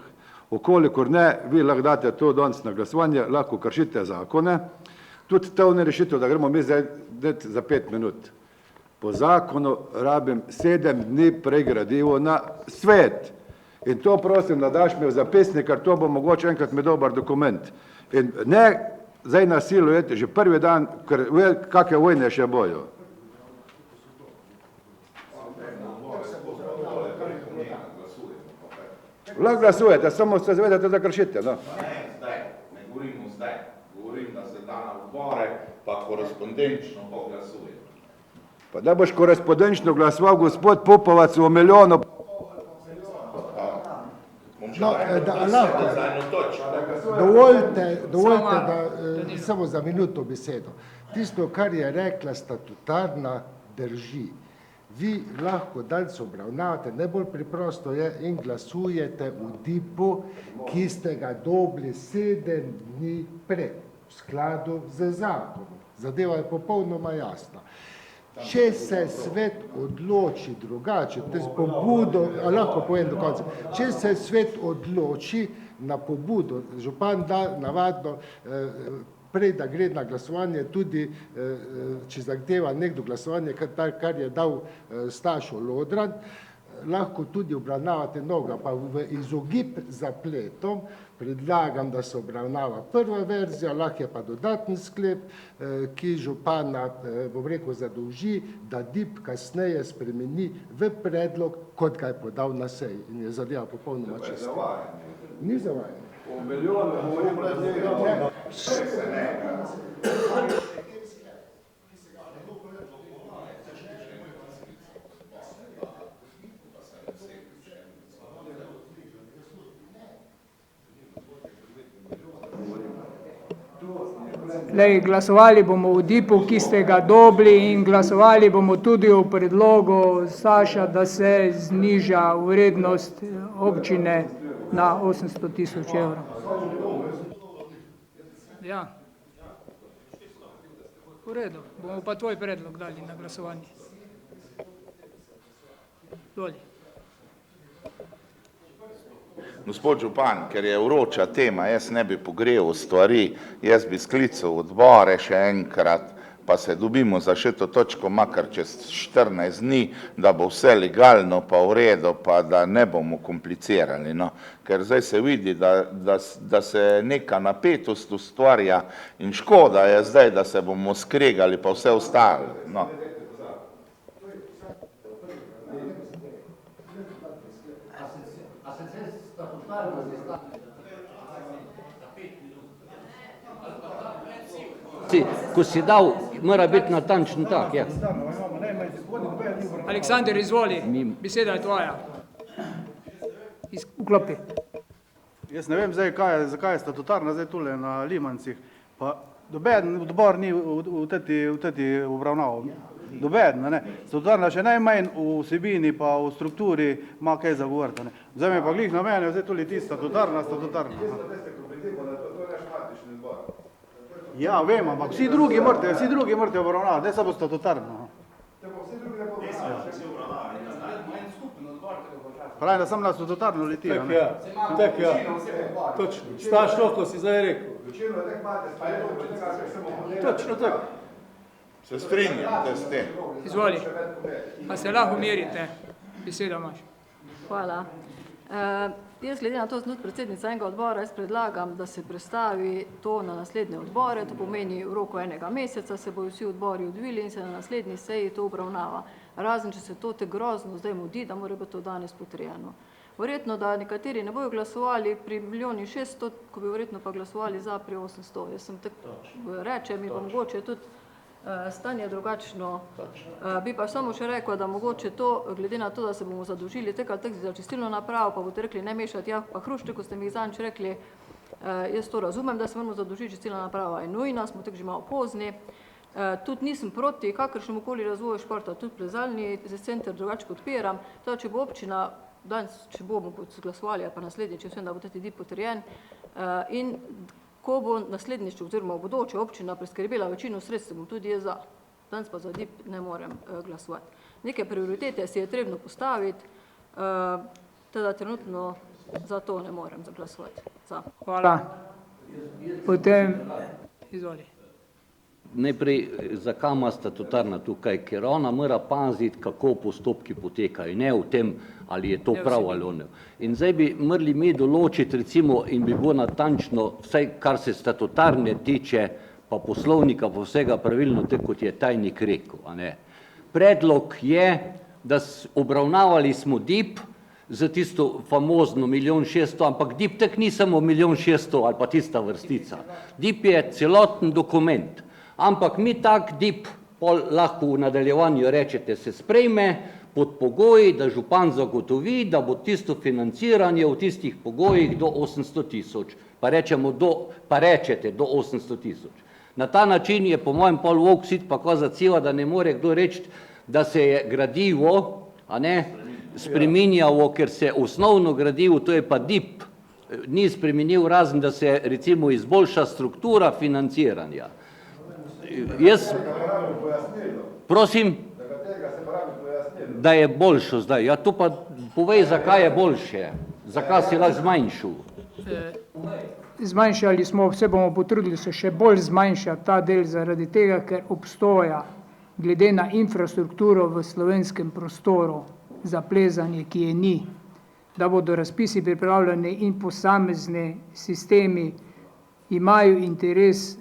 Okolikor ne, vi lahko date to danes na glasovanje, lahko kršite zakone. Tudi to ne rešitev, da gremo mi zdaj za 5 minut. Po zakonu rabim 7 dni prej gradivo na svet. In to prosim, da daš mi v zapisnik, ker to bo mogoče enkrat mi dober dokument. In ne zdaj na silu, že prvi dan, ker kakve vojne še bojo. Lahko glasujete, samo se zavedate, da kršite. No? Ne govorimo zdaj, govorim, da se da na odbore, pa korespondenčno poglasuje. Pa da boš korespondenčno glasoval, gospod Popovac, v milijonu. Dovolite, da samo za minuto besedo. Tisto, kar je rekla statutarna, drži. Vi lahko danes obravnavate, najbolj preprosto je in glasujete v DIP-u, ki ste ga dobili 7 dni prej, v skladu z zakonom. Zadeva je popolnoma jasna. Če se svet odloči drugače, lahko povem do konca, če se svet odloči na pobudo, župan da navadno prej, da gre na glasovanje, tudi če zahteva nekdo glasovanje, kar je dal Stašo Lodran, lahko tudi obravnavate mnoga, pa v izogib zapletom predlagam, da se obravnava prva verzija, lahko je pa dodatni sklep, ki župana, bom rekel, zadolži, da DIP kasneje spremeni v predlog, kot ga je podal na seji. In je zadeva popolnoma čista. Ni zavajanje. Glasovali bomo v DIP-u, ki ste ga dobili, in glasovali bomo tudi o predlogu Saša, da se zniža vrednost občine na 800 000 evrov. Ja. V redu, bomo pa tvoj predlog dali na glasovanje. Doli. Gospod župan, ker je vroča tema, jaz ne bi pogrel stvari, jaz bi sklical odbore še enkrat, pa se dobimo za še to točko, makar čez 14 dni, da bo vse legalno pa v redu, pa da ne bomo komplicirali. No. Ker zdaj se vidi, da se neka napetost ustvarja in škoda je zdaj, da se bomo skregali pa vse ostalo. No. Ko si dal, mora biti natančen tak, ja. Aleksander, izvoli, beseda je tvoja. Vklopi. Jaz ne vem zdaj, zakaj je statutarna zdaj tule na Limancih, pa dobeden odbor ni v teti obravnaval. Dobeden, ne. Statutarna še najmanj v vsebini pa v strukturi ima kaj zagovoriti. Zdaj me pa glih na mene, zdaj tule ti statutarna. Ja, vem, ampak vsi drugi morate obravnavati, ne samo statutarno. Pravim, da sem na statutarno letijo. Tak ja, točno. Staš to, ko si zdaj rekel. Točno tako. Se strinjam, da ste. Izvoli, pa se lahko umirite, beseda imaš. Hvala. Jaz glede na to, sem tudi predsednica enega odbora, jaz predlagam, da se prestavi to na naslednje odbore, to pomeni v roku 1 meseca se bojo vsi odbori odvili in se na naslednji seji to obravnava. Razen, če se to te grozno zdaj mudi, da mora biti to danes potrjeno. Verjetno, da nekateri ne bojo glasovali pri 1.600.000, ko bi verjetno pa glasovali za pri 800. Jaz sem tako rečem in pa mogoče tudi stanje drugačno. Bi pa samo še rekla, da mogoče to, glede na to, da se bomo zadolžili tako za čistilno napravo, pa boste rekli ne mešati jah pa hrušče, ko ste mi zadnjič rekli, jaz to razumem, da se moramo zadolžiti, čistilna naprava je nujna, smo tako že malo pozni. Tudi nisem proti kakršnemu koli razvoju športa, tudi plezalni center drugače podpiram. To, če bo občina, danes, če bomo glasovali, pa naslednji, če vsem, da bo ta DIP potrjen, in ko bo naslednjič oziroma v bodoče občina preskrbela večino sredstev, bom tudi jaz za. Danes pa za DIP ne morem glasovati. Neke prioritete si je trebno postaviti, teda trenutno za to ne morem zaglasovati. Hvala. Potem, izvoli. Najprej, zakaj ima statutarna tukaj, ker ona mora paziti, kako postopki potekajo, ne v tem, ali je to prav ali ne. In zdaj bi morali mi določiti, recimo, in bi bilo natančno, vsaj kar se statutarne tiče, pa poslovnika, pa vsega pravilno, tako kot je tajnik rekel. Predlog je, da obravnavali smo DIP za tisto famozno 1.600.000, ampak DIP tak ni samo 1.600.000 ali pa tista vrstica. DIP je celoten dokument. Ampak mi tak DIP lahko v nadaljevanju rečete se sprejme pod pogoji, da župan zagotovi, da bo tisto financiranje v tistih pogojih do 800.000. Pa rečete do 800.000. Na ta način je po mojem pol volk sit pa koza cela, da ne more kdo reči, da se je gradivo spreminjalo, ker se osnovno gradivo, to je pa DIP, ni spremenil, razen da se recimo izboljša struktura financiranja. Jaz prosim, da je boljšo zdaj. Ja, to pa povej, zakaj je boljše, zakaj si lahko zmanjšal. Zmanjšali smo, vse bomo potrudili se še bolj zmanjšati ta del zaradi tega, ker obstoja glede na infrastrukturo v slovenskem prostoru za plezanje, ki je ni, da bodo razpisi pripravljeni in posamezni sistemi imajo interes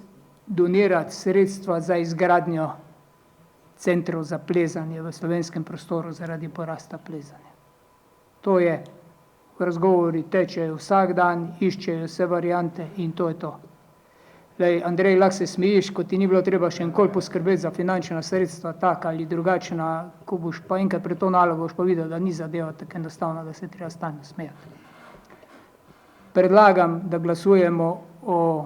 donirati sredstva za izgradnjo centrov za plezanje v slovenskem prostoru zaradi porasta plezanja. To je, razgovori tečejo vsak dan, iščejo vse variante in to je to. Andrej, lahko se smejiš, ko ti ni bilo treba še enkoli poskrbeti za finančna sredstva, taka ali drugačna, ko boš pa enkrat pred to nalogo, boš pa videl, da ni zadeva tako enostavna, da se treba stalno smejati. Predlagam, da glasujemo o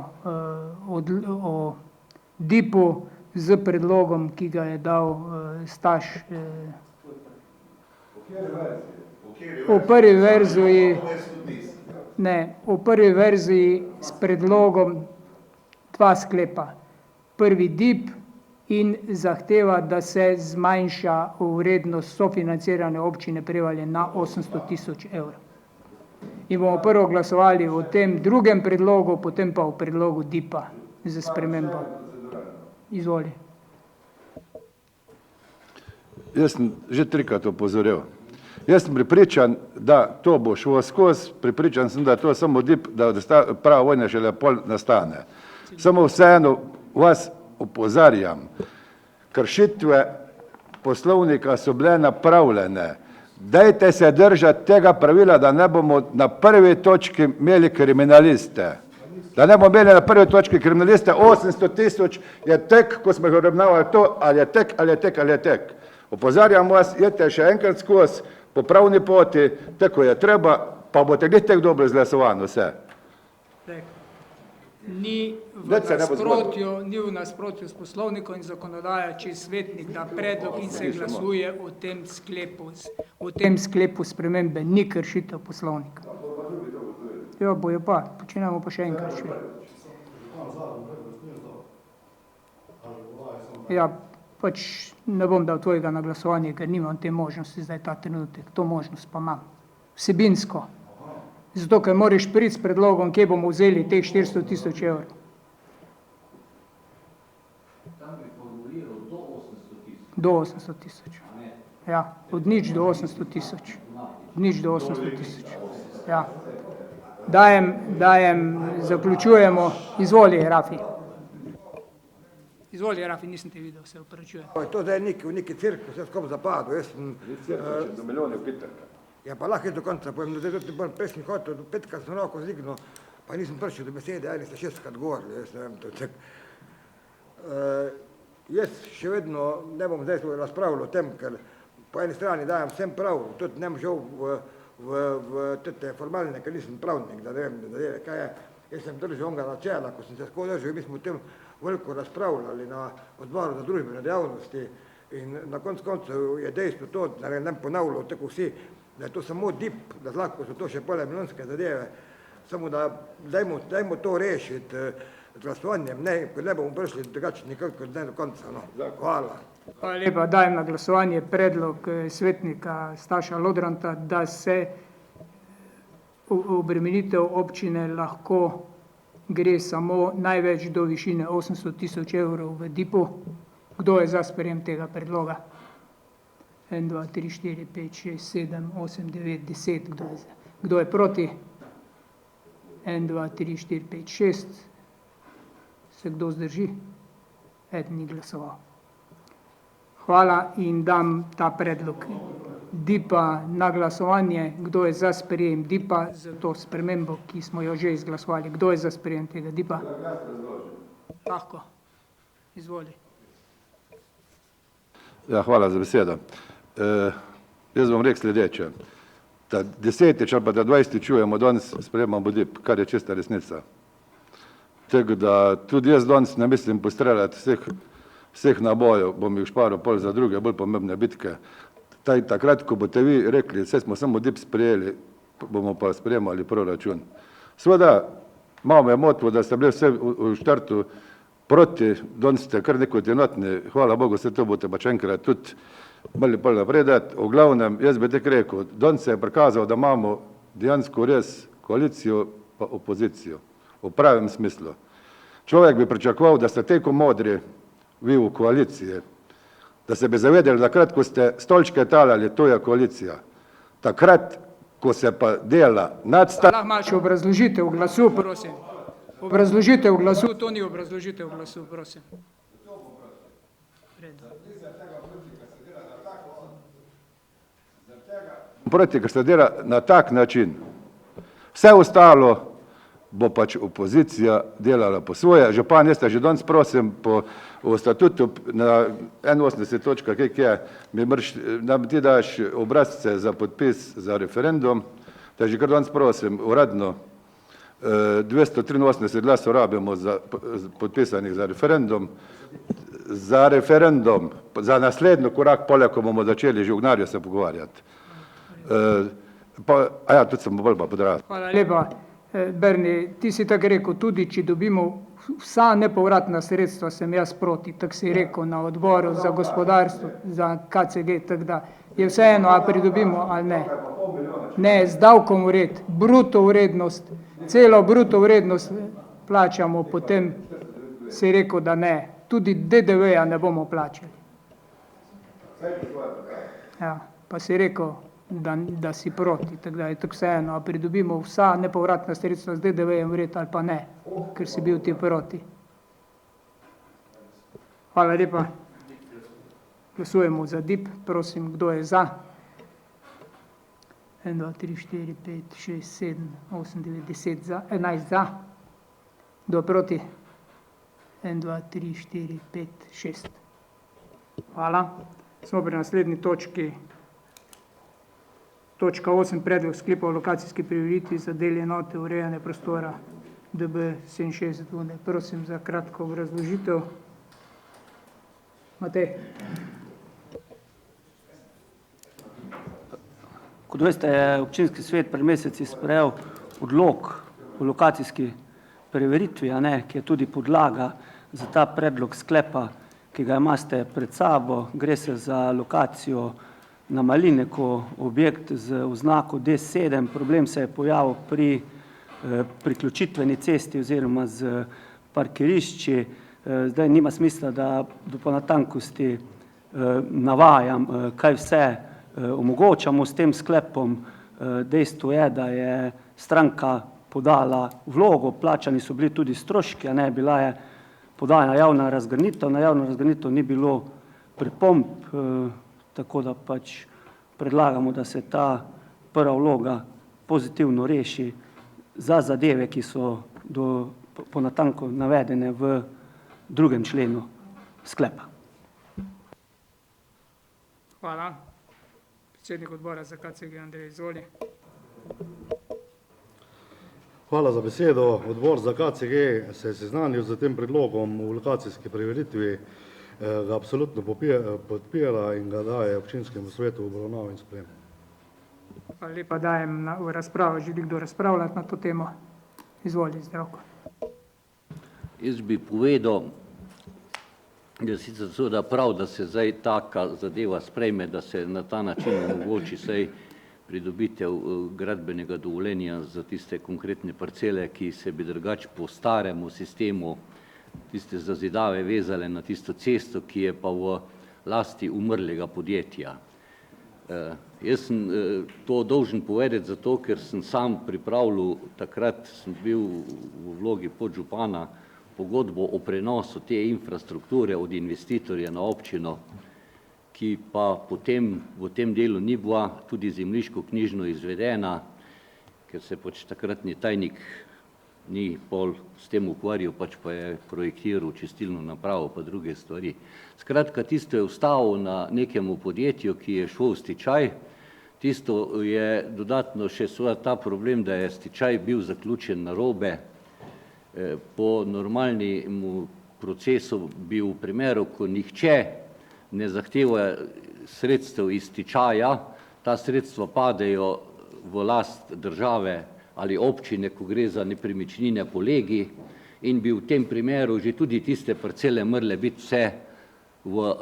DIP-u z predlogom, ki ga je dal Staš. V prvi verziji s predlogom 2 sklepa. Prvi DIP in zahteva, da se zmanjša vrednost sofinancirane občine Prevalje na 800.000 evrov. in bomo prvo glasovali o tem drugem predlogu, potem pa o predlogu DIP-a za spremembo. Izvoli. Jaz sem že trikrat opozoril. Jaz sem pripričan, da to bo šlo skozi, pripričan sem, da to samo DIP, da prava vojna šele pol nastane. Samo vseeno vas opozarjam, kršitve poslovnika so bile napravljene. Dajte se držati tega pravila, da ne bomo na prvi točki imeli kriminaliste. Da ne bomo imeli na prvi točki kriminaliste, 800 tisoč je tek, ko smo jih obravnavali to, ali je tek, ali je tek, ali je tek. Opozarjam vas, jedite še enkrat skozi, po pravni poti, tako je treba, pa boste glih tek dobro izglasovano vse. Ni v nasprotju s poslovnikom in zakonodaja, če je svetnik da predlog in se glasuje o tem sklepu spremembe, ni kršitev poslovnika. Jo, bojo pa, počinamo pa še enkrat še. Ja, pač ne bom dal tvojega na glasovanje, ker nimam te možnosti zdaj ta trenutek, to možnost pa imam. Vsebinsko. Zato, ker moraš priti s predlogom, kje bomo vzeli teh 400 tisoč evrov. Do 800 tisoč. Ja, od nič do 800 tisoč. Nič do 800 tisoč. Ja. Dajem, zaključujemo. Izvoli, Rafi. Izvoli, Rafi, nisem te videl, se opravičujem. To zdaj v neki cirku, vse skupaj zapadlo. Ja, pa lahko je do konca, povem, da zdaj bom prejšnji hotel, do petka sem roko zdignil, pa nisem prišel do besede, ali ste šestkrat govorili, jaz ne vem, to ček. Jaz še vedno ne bom zdaj razpravljal o tem, ker po eni strani dajem vsem prav, tudi ne bom žal v te formalne, ker nisem pravnik, da ne vem, da je, kaj je. Jaz sem držal onga načela, ko sem se tako držal, mi smo o tem veliko razpravljali na odboru za družbene dejavnosti in na koncu je dejstvo to, da ne ponavljal tako vsi, da je to samo DIP, da lahko so to še pole milijonske zadeve, samo da dajmo to rešiti z glasovanjem, ker ne bomo prišli drugače nikako do konca. Hvala. Hvala lepa, dajem na glasovanje predlog svetnika Staša Lodrata, da se obremenitev občine lahko gre samo največ do višine 800 tisoč evrov v DIP-u. Kdo je za sprejem tega predloga? 1, 2, 3, 4, 5, 6, 7, 8, 9, 10. Kdo je proti? 1, 2, 3, 4, 5, 6. Se kdo zdrži? Eden ni glasoval. Hvala in dam ta predlog DIP-a na glasovanje. Kdo je za sprejem DIP-a za to spremembo, ki smo jo že izglasovali? Kdo je za sprejem tega DIP-a? Lahko. Izvoli. Ja, hvala za besedo. Jaz bom rekel sledeče, da 10 ali pa da 20 čujemo, danes sprejemamo DIP, kar je čista resnica. Tako da tudi jaz danes ne mislim postreljati vseh nabojev, bom jih šparil pol za druge, bolj pomembne bitke. Takrat, ko boste vi rekli, vse smo samo DIP sprejeli, bomo pa sprejemali proračun. Seveda, malo me je motilo, da ste bili vse v štartu proti, danes ste kar nekot enotni, hvala Bogu, vse to boste pa še enkrat tudi bolj naprej dati. V glavnem, jaz bi tek rekel, danes se je prikazal, da imamo dejansko res koalicijo pa opozicijo, v pravem smislu. Človek bi pričakoval, da ste tako modri, vi v koaliciji, da se bi zavedali, da takrat, ko ste stolčke talali, to je koalicija. Takrat, ko se pa dela nadstav... Lahko imaš obrazložitev glasu, prosim. Obrazložitev glasu, to ni obrazložitev glasu, prosim. Proti, ker se dela na tak način. Vse ostalo bo pač opozicija delala po svoje. Župan, jaz te že danes prosim po statutu na 81 točka, kaj je, da ti daš obrazce za podpis za referendum, te že kar danes prosim uradno 283 glasov rabimo podpisanih za referendum, za naslednji korak polja, ko bomo začeli že v gnarju se pogovarjati. Ja, tudi sem bolj pa podrazil. Hvala lepa. Berni, ti si tako rekel, tudi če dobimo vsa nepovratna sredstva, sem jaz proti, tako si rekel na odboru za gospodarstvo, za KCG, tako da je vseeno, a pridobimo ali ne. Ne, z davkom vred, bruto vrednost, celo bruto vrednost plačamo, potem si rekel, da ne, tudi DDV-ja ne bomo plačali. Ja, pa si rekel, da si proti, tako da je tako vseeno, a pridobimo vsa nepovratna sredstva z DDV-jem vred ali pa ne, ker si bil ti proti. Hvala lepa. Glasujemo za DIP, prosim, kdo je za? 1, 2, 3, 4, 5, 6, 7, 8, 9, 10 za, 11 za. Kdo proti? 1, 2, 3, 4, 5, 6. Hvala. Smo pri naslednji točki. Točka 8, predlog sklepa o lokacijski preveritvi za del enote urejanja prostora DB 67. Prosim za kratko obrazložitev. Matej. Kot veste, je občinski svet pred meseci sprejel odlok o lokacijski preveritvi, ki je tudi podlaga za ta predlog sklepa, ki ga imate pred sabo. Gre se za lokacijo na Malineku, objekt z oznako D7. Problem se je pojavil pri priključitveni cesti oziroma z parkirišči. Zdaj nima smisla, da do natankosti navajam, kaj vse omogočamo s tem sklepom. Dejstvo je, da je stranka podala vlogo, plačani so bili tudi stroški, bila je podana javna razgrnitev, na javno razgrnitev ni bilo pripomb, tako da pač predlagamo, da se ta prva vloga pozitivno reši za zadeve, ki so po natanko navedene v 2. členu sklepa. Hvala. Predsednik odbora za KCG Andrej, izvoli. Hvala za besedo. Odbor za KCG se je seznanil z tem predlogom v lokacijski preveritvi, ga absolutno podpira in ga daje občinskemu svetu v obravnavo in sprejem. Hvala lepa, dajem v razpravo. Želi kdo razpravljati na to temo? Izvoli, Zdravko. Jaz bi povedal, da je sicer seveda prav, da se zdaj taka zadeva sprejme, da se na ta način omogoči saj pridobitev gradbenega dovoljenja za tiste konkretne parcele, ki se bi drugače po staremu sistemu tiste zazidave vezale na tisto cesto, ki je pa v lasti umrlega podjetja. Jaz sem to dolžen povedati zato, ker sem sam pripravljal, takrat sem bil v vlogi podžupana, pogodbo o prenosu te infrastrukture od investitorja na občino, ki pa potem v tem delu ni bila tudi zemljiško-knjižno izvedena, ker se pač takratni tajnik ni pol s tem ukvarjal, pač pa je projektiral čistilno napravo pa druge stvari. Skratka, tisto je ostalo na nekemu podjetju, ki je šel v stečaj. Tisto je dodatno še seveda ta problem, da je stečaj bil zaključen narobe. Po normalnemu procesu bi v primeru, ko nihče ne zahteva sredstev iz stečaja, ta sredstva padejo v last države ali občine, ko gre za nepremičnine po legi, in bi v tem primeru že tudi tiste parcele morale biti vse v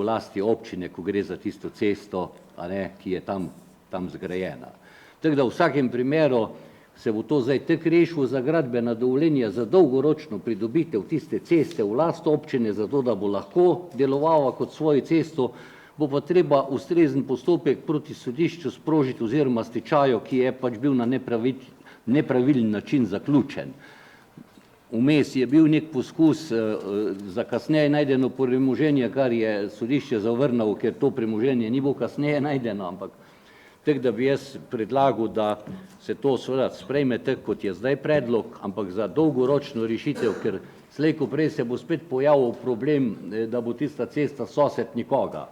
lasti občine, ko gre za tisto cesto, ki je tam zgrajena. Tako da v vsakem primeru se bo to zdaj tako rešilo za gradbena dovoljenja za dolgoročno pridobitev tiste ceste v last občine, zato da bo lahko delovala kot svojo cesto, bo pa treba ustrezen postopek proti sodišču sprožiti oziroma stečaju, ki je pač bil na nepravilen način zaključen. Vmes je bil nek poskus za kasneje najdeno premoženje, kar je sodišče zavrnilo, ker to premoženje ni bilo kasneje najdeno, ampak tako da bi jaz predlagal, da se to seveda sprejme tako, kot je zdaj predlog, ampak za dolgoročno rešitev, ker slej ko prej se bo spet pojavil problem, da bo tista cesta sosed nikoga.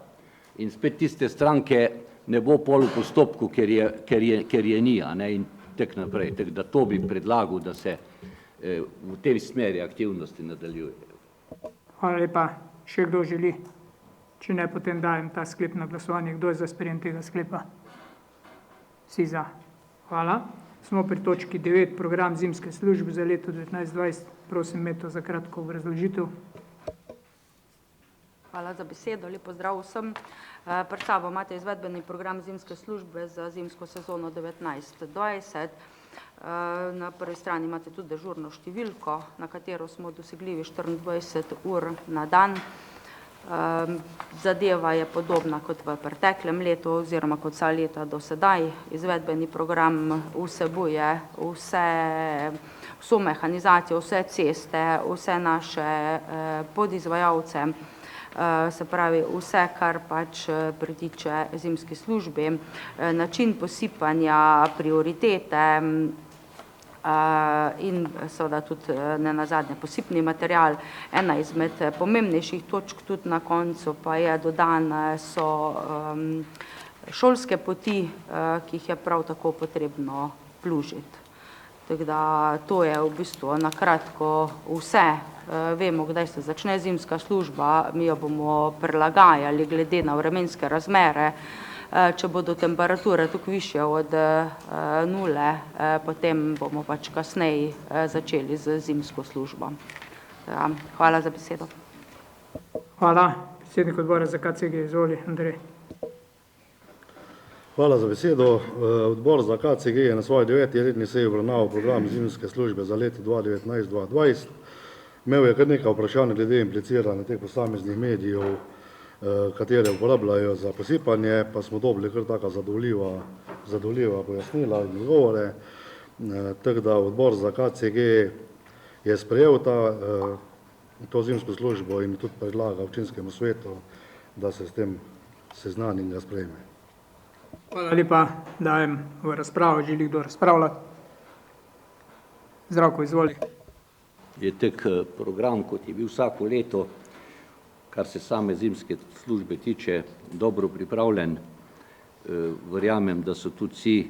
In spet tiste stranke ne bo pol v postopku, ker je ni, in tako naprej. Tako da to bi predlagal, da se v tej smeri aktivnosti nadaljuje. Hvala lepa. Še kdo želi? Če ne, potem dajem ta sklep na glasovanje. Kdo je za sprejem tega sklepa? Vsi za. Hvala. Smo pri točki 9, program zimske službe za leto 2019-2020. Prosim, Meto, za kratko obrazložitev. Hvala za besedo, lep pozdrav vsem. Pred sabo imate izvedbeni program zimske službe za zimsko sezono 19-20. Na prvi strani imate tudi dežurno številko, na katero smo dosegljivi 24 ur na dan. Zadeva je podobna kot v preteklem letu oziroma kot vsa leta do sedaj. Izvedbeni program vsebuje vso mehanizacijo, vse ceste, vse naše podizvajalce, se pravi vse, kar pač pritiče zimski službi, način posipanja, prioritete in seveda tudi nenazadnje posipni material. Ena izmed pomembnejših točk tudi na koncu pa je dodane so šolske poti, ki jih je prav tako potrebno plužiti. Tako da to je v bistvu na kratko vse. Vemo, kdaj se začne zimska služba, mi jo bomo prilagajali glede na vremenske razmere. Če bodo temperature tukaj višje od 0, potem bomo pač kasneje začeli z zimsko službo. Hvala za besedo. Hvala. Predsednik odbora za KCG, izvoli, Andrej. Hvala za besedo. Odbor za KCG je na svoji 9. redni seji obravnaval program zimske službe za leto 2019-2020. Imel je kar nekaj vprašanj glede impliciranja teh posameznih medijev, katere uporabljajo za posipanje, pa smo dobili kar taka zadovoljiva pojasnila in odgovore. Tako da odbor za KCG je sprejel to zimsko službo in tudi predlaga občinskemu svetu, da se s tem seznani in ga sprejme. Hvala lepa, dajem v razpravo, želi kdo razpravljati? Zdravko, izvoli. Je tak program, kot je bil vsako leto, kar se same zimske službe tiče, dobro pripravljen. Verjamem, da so tudi vsi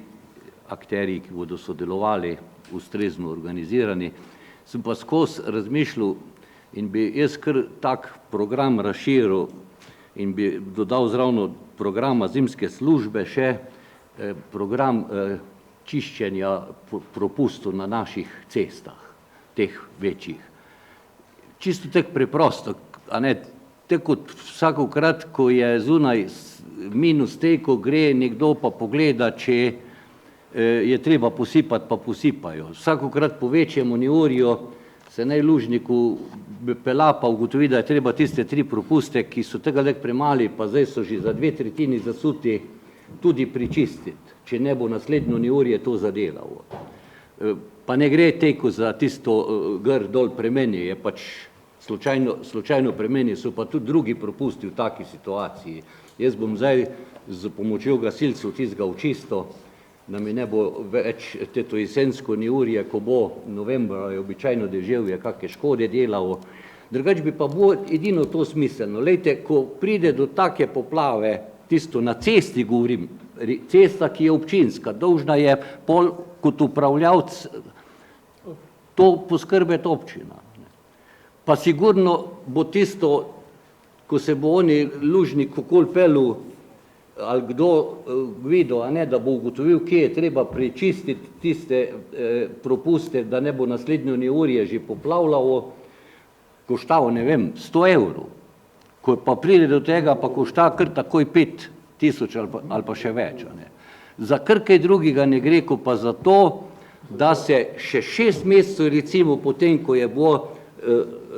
akterji, ki bodo sodelovali, ustrezno organizirani. Sem pa skozi razmišljal in bi jaz kar tak program razširil in bi dodal zraven programa zimske službe še program čiščenja propustov na naših cestah, teh večjih. Čisto tako preprosto, a ne, tako kot vsakokrat, ko je zunaj minus teko, gre nekdo pa pogleda, če je treba posipati, pa posipajo. Vsakokrat po večjem neurju se naj lužniku pela pa ugotovi, da je treba tiste 3 propuste, ki so tega lek premali, pa zdaj so že za 2/3 zasuti, tudi pričistiti, če ne bo naslednjo neurje to zadelalo. Pa ne gre teko za tisto gr dol premeni, je pač slučajno premeni, so pa tudi drugi propusti v taki situaciji. Jaz bom zdaj z pomočjo gasilcev tistega očistil, da mi ne bo več to jesensko neurje, ko bo novembra je običajno deževje, kakšne škode delalo. Drugače bi pa bilo edino to smiselno. Lejte, ko pride do take poplave, tisto na cesti govorim, cesta, ki je občinska, dolžna je pol kot upravljavc to poskrbeti občina. Pa sigurno bo tisto, ko se bo oni lužnik okoli pelil, ali kdo videl, a ne, da bo ugotovil, kje je treba prečistiti tiste propuste, da ne bo naslednjo neurje že poplavljalo, koštalo, ne vem, 100 evrov. Ko pa pride do tega, pa košta kar takoj 5.000 ali pa še več. Ne. Za kar kaj drugega ne gre, ko pa za to, da se še 6 mesecev, recimo potem, ko je bilo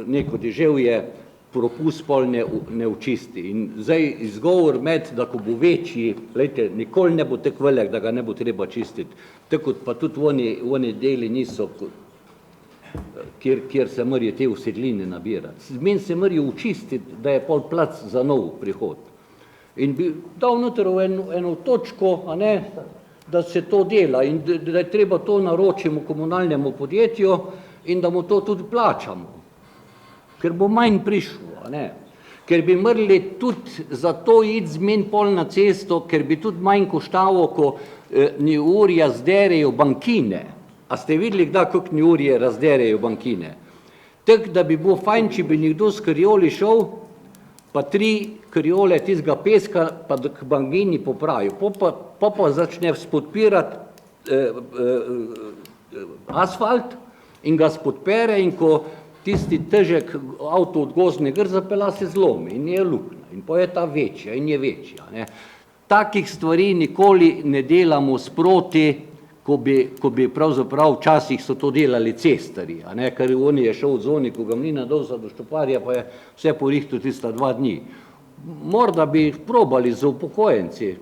neko deževje, propust pol ne očisti. In zdaj izgovor med, da ko bo večji, lejte, nikoli ne bo tako velik, da ga ne bo treba čistiti. Tako pa tudi oni deli niso, kjer se morajo te usedline nabirati. Meni se morajo učistiti, da je pol plac za nov prihod. In bi dal noter v eno točko, a ne, da se to dela in da je treba to naročimo komunalnemu podjetju in da mu to tudi plačamo. Ker bo manj prišlo, a ne. Ker bi morali tudi za to iti zmen pol na cesto, ker bi tudi manj koštalo, ko neurja zderejo bankine. A ste videli, koliko neurje razderejo bankine? Tako, da bi bilo fajn, če bi nekdo s karioli šel, pa 3 kariole tistega peska, pa k bankini popravijo. Pa začne spodpirati asfalt in ga spodpere in ko tisti težek avto od gozdne gr zapela se zlomi in je luknja in pa je ta večja in je večja. Ne. Takih stvari nikoli ne delamo sproti, ko bi pravzaprav včasih so to delali cestarji, a ne, ker on je šel od Zoni, ko ga mlina Dolza do Štoparja, pa je vse porihtel tista 2 dni. Morda bi probali z upokojenci,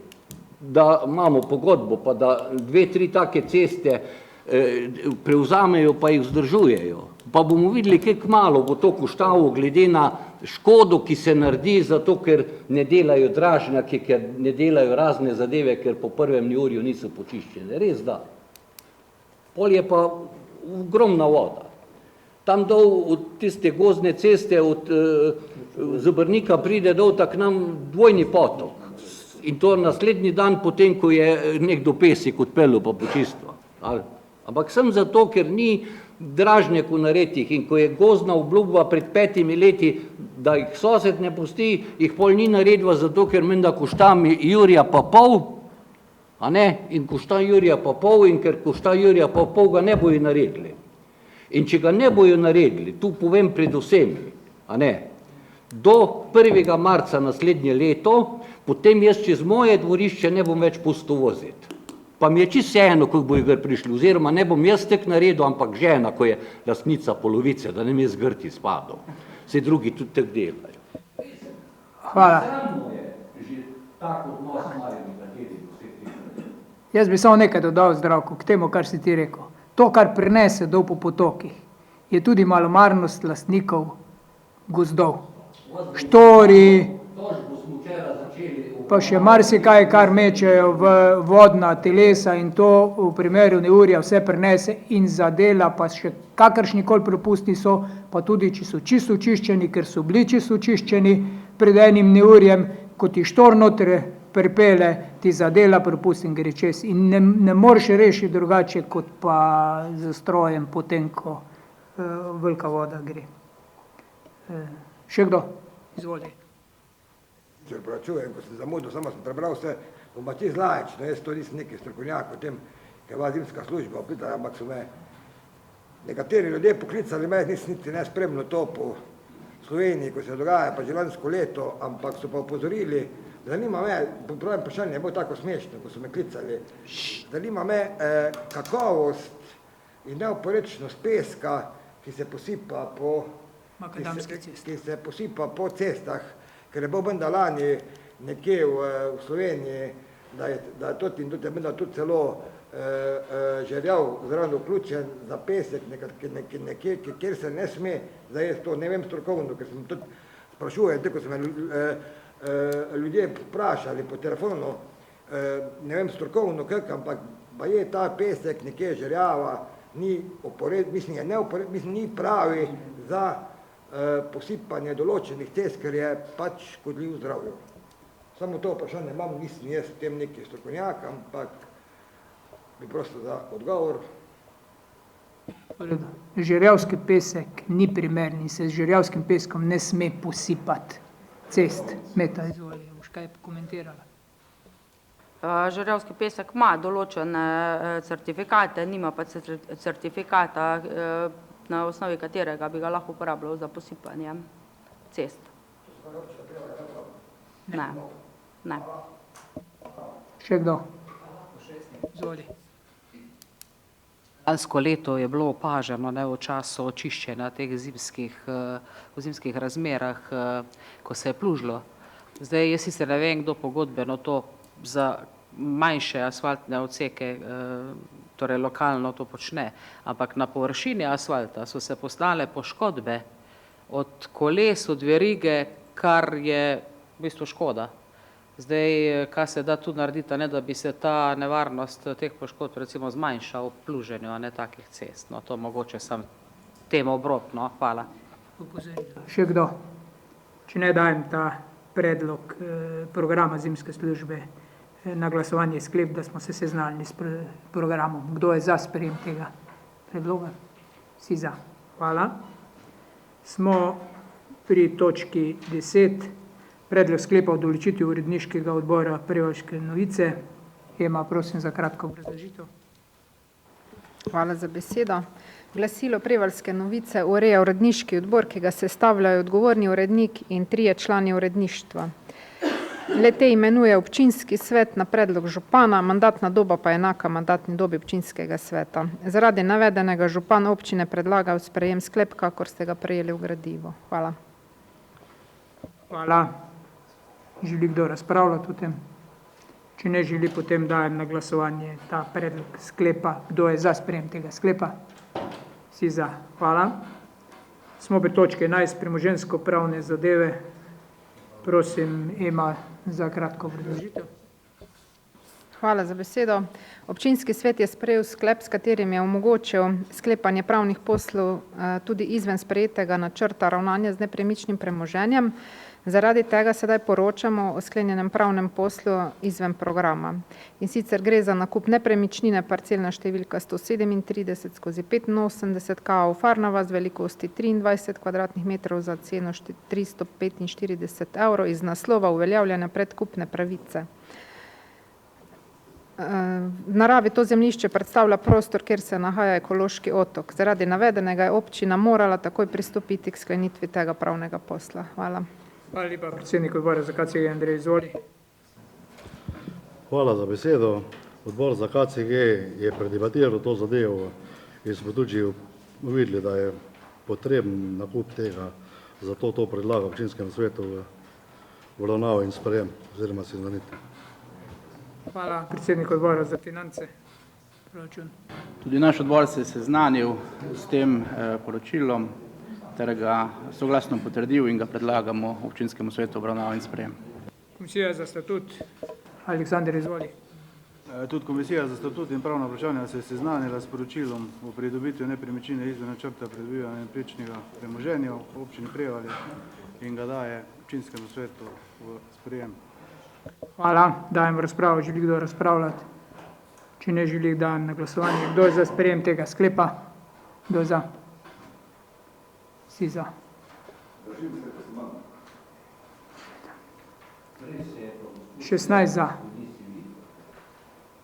da imamo pogodbo, pa da 2-3 take ceste prevzamejo, pa jih vzdržujejo. Pa bomo videli, kako malo bo to koštalo glede na škodo, ki se naredi, zato ker ne delajo dražnjaki, ker ne delajo razne zadeve, ker po prvem neurju niso počiščene. Res da. Pol je pa ogromna voda. Tam dol od tiste gozdne ceste, od Zobrnika pride dol tak nam dvojni potok. In to naslednji dan potem, ko je nekdo pesek odpeljal pa počistil. Ampak sem zato, ker ni dražnjaku naredih in ko je gozdna obljuba pred 5 leti, da jih sosed ne pusti, jih pol ni naredila zato, ker menda košta jurja pa pol, a ne, in košta jurja pa pol in ker košta jurja pa pol ga ne bojo naredili. In če ga ne bojo naredili, tu povem predvsem, a ne, do 1. marca naslednje leto, potem jaz čez moje dvorišče ne bom več pustil voziti. Pa mi je čisto vseeno, kako bojo gor prišli, oziroma ne bom jaz tek naredil, ampak žena, ko je lastnica polovice, da ne mi je zgrti spadal. Vse drugi tudi tek delajo. Hvala. Jaz bi samo nekaj dodal, Zdravko, k temu, kar si ti rekel. To, kar prinese dol po potokih, je tudi malomarnost lastnikov gozdov. Štori, pa še marsikaj, kar mečejo v vodna telesa in to v primeru neurja vse prenese in zadela, pa še kakršnikoli propusti so, pa tudi, če so čisto očiščeni, ker so bili čisto očiščeni pred enim neurjem, ko ti štor noter pripele, ti zadela propust in gre čez. In ne moreš rešiti drugače, kot pa z strojem potem, ko velika voda gre. Še kdo? Izvoli. Če pračujem, ko sem zamudil, samo sem prebral vse, bom pa čisto laično, jaz to nisem neki strokovnjak o tem, ker vas zimska služba opita, ampak so me nekateri ljudje poklicali, me nisem niti ne spremljal to po Sloveniji, ko se dogaja, pa že lansko leto, ampak so pa opozorili, zanima me, pravim vprašanje je bilo tako smešno, ko so me klicali, zanima me kakovost in neoporečnost peska, ki se posipa po cestah, ker je bo benda lani nekje v Sloveniji, da je tudi celo žerjav zraven vključen za pesek, nekje, kjer se ne sme, zdaj jaz to ne vem strokovno, ker sem tudi sprašujem, tako so me ljudje vprašali po telefonu, ne vem strokovno kak, ampak pa je ta pesek nekje žerjava, ni pravi za posipanje določenih cest, ker je pač škodljiv zdravju. Samo to vprašanje imam, nisem jaz v tem neki strokovnjak, ampak bi prosil za odgovor. Žerjavski pesek ni primeren in se z žerjavskim peskom ne sme posipati cest. Meta, izvoli, boš kaj komentirala? Žerjavski pesek ima določene certifikate, nima pa certifikata, na osnovi katerega bi ga lahko uporabljal za posipanje cest. Ne. Še kdo? Izvoli. Lansko leto je bilo opaženo v času očiščenja teh v zimskih razmerah, ko se je plužilo. Zdaj, jaz sicer ne vem, kdo pogodbeno to za manjše asfaltne odseke, torej lokalno to počne, ampak na površini asfalta so se poznale poškodbe od koles, od verige, kar je v bistvu škoda. Zdaj, kaj se da tu narediti, ne, da bi se ta nevarnost teh poškodb recimo zmanjšala v pluženju, a ne takih cest. No, to mogoče sem temu obrob, no, hvala. Še kdo? Če ne dajem ta predlog programa zimske službe na glasovanje sklep, da smo se seznanili s programom. Kdo je za sprejem tega predloga? Vsi za. Hvala. Smo pri točki 10. Predlog sklepa o določitvi uredniškega odbora Prevaljške novice. Ema, prosim za kratko obrazložitev. Hvala za besedo. Glasilo Prevaljske novice ureja uredniški odbor, ki ga sestavljajo odgovorni urednik in 3 člani uredništva. Le-te imenuje občinski svet na predlog župana, mandatna doba pa je enaka mandatni dobi občinskega sveta. Zaradi navedenega župan občine predlaga v sprejem sklep, kakor ste ga prejeli v gradivu. Hvala. Hvala. Želi kdo razpravljati o tem? Če ne želi, potem dajem na glasovanje ta predlog sklepa. Kdo je za sprejem tega sklepa? Vsi za. Hvala. Smo pri točki 11, premoženjsko-pravne zadeve. Prosim, Ema, za kratko obrazložitev. Hvala za besedo. Občinski svet je sprejel sklep, s katerim je omogočil sklepanje pravnih poslov tudi izven sprejetega načrta ravnanja z nepremičnim premoženjem. Zaradi tega sedaj poročamo o sklenjenem pravnem poslu izven programa. In sicer gre za nakup nepremičnine parcelna številka 137/85 KO Farnava z velikosti 23 kvadratnih metrov za ceno 345 € iz naslova uveljavljanja predkupne pravice. V naravi to zemljišče predstavlja prostor, kjer se nahaja ekološki otok. Zaradi navedenega je občina morala takoj pristopiti k sklenitvi tega pravnega posla. Hvala. Hvala lepa, predsednik odbora za KCG, Andrej, izvoli. Hvala za besedo. Odbor za KCG je predebatiral to zadevo in smo tudi uvideli, da je potreben nakup tega, zato to predlaga občinskemu svetu v obravnavo in sprejem oziroma seznanitev. Hvala, predsednik odbora za finance. Proračun. Tudi naš odbor se je seznanil s tem poročilom ter ga soglasno potrdil in ga predlagamo občinskemu svetu obravnavo in sprejem. Komisija za statut. Aleksander, izvoli. Tudi Komisija za statut in pravna vprašanja se je seznanila s poročilom o pridobitvi nepremičnine izven načrta pridobivanja nepremičnega premoženja v občini Prevalje in ga daje občinskemu svetu v sprejem. Hvala. Dajem v razpravo. Želi kdo razpravljati? Če ne želi, dajem na glasovanje. Kdo je za sprejem tega sklepa? Kdo je za? Vsi za. Še 16 za.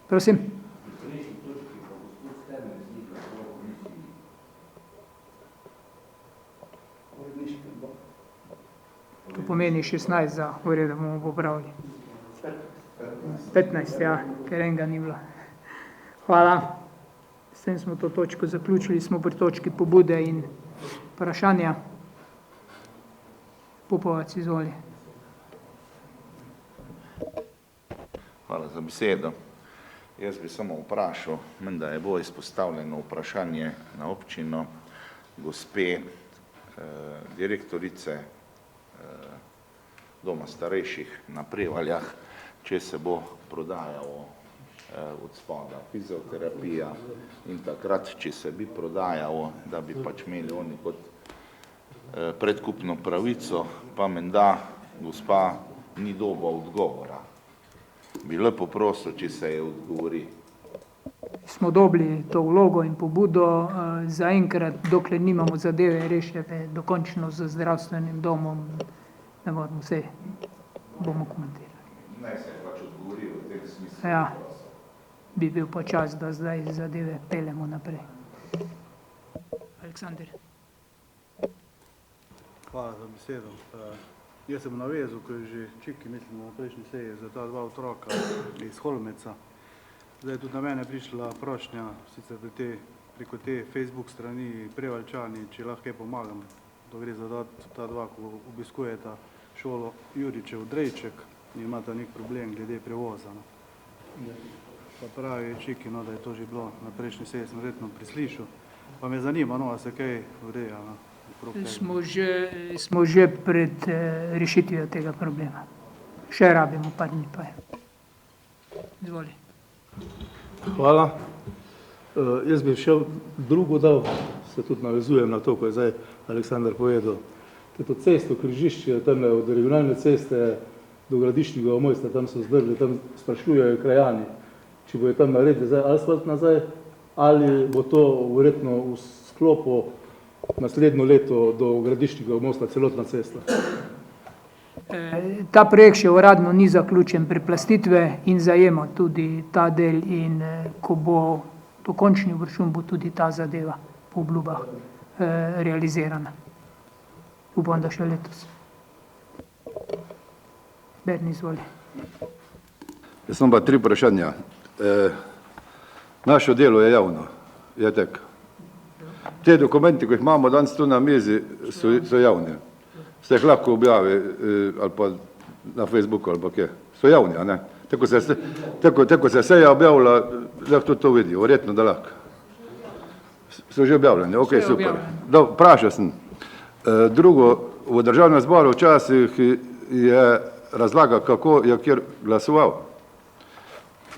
Prosim. To pomeni 16 za, v redu, bomo popravili. 15, ja, ker enega ni bilo. Hvala. S tem smo to točko zaključili, smo pri točki pobude in vprašanja. Popovac, izvoli. Hvala za besedo. Jaz bi samo vprašal, menda je bilo izpostavljeno vprašanje na občino gospe direktorice doma starejših na Prevaljah, če se bo prodajalo od spoda fizioterapija in takrat, če se bi prodajalo, da bi pač imeli oni kot predkupno pravico, pa menda gospa ni doba odgovora. Bi lepo prosil, če se je odgovori. Smo dobili to vlogo in pobudo, zaenkrat, dokler nimamo zadeve rešene dokončno z zdravstvenim domom, ne moramo vse, bomo komentirali. Naj se pač odgovori v tem smislu. Ja, bi bil pa čas, da zdaj zadeve peljemo naprej. Aleksander. Hvala za besedo. Jaz sem navezal, ko je že Čiki, mislim, v prejšnji seji za ta dva otroka iz Holmeca. Zdaj je tudi na mene prišla prošnja, sicer preko te Facebook strani Prevaljčani, če lahko pomagam. To gre za ta dva, ko obiskujeta šolo Juričev Drejček in imata nek problem glede prevoza. Pa pravi Čiki, da je to že bilo na prejšnji seji, sem verjetno preslišal. Pa me zanima, a se kaj ureja. Smo že pred rešitvijo tega problema. Še rabimo par dni pa je. Izvoli. Hvala. Jaz bi še drugo dal, se tudi navezujem na to, ko je zdaj Aleksander povedal. To cesto, križišče, tam od regionalne ceste do Gradiščnega mojstra, tam so zdrli, tam sprašujejo krajani, če bojo tam naredili zdaj asfalt nazaj, ali bo to verjetno v sklopu naslednjo leto do Gradiščnega mosta celotna cesta. Ta projekt še uradno ni zaključen, preplastitve in zajema tudi ta del in ko bo dokončni obračun bo tudi ta zadeva po obljubah realizirana. Upam, da še letos. Berni, izvoli. Jaz imam pa 3 vprašanja. Naše delo je javno, je tako. Te dokumenti, ko jih imamo danes tu na mizi, so javni. Ste jih lahko objavi ali pa na Facebooku ali pa kje. So javni, a ne? Tako se seja objavila, lahko tudi to vidijo, verjetno da lahko. So že objavljeni, ok, super. Vprašal sem. Drugo, v državnem zboru včasih je razlaga, kako je kjer glasoval.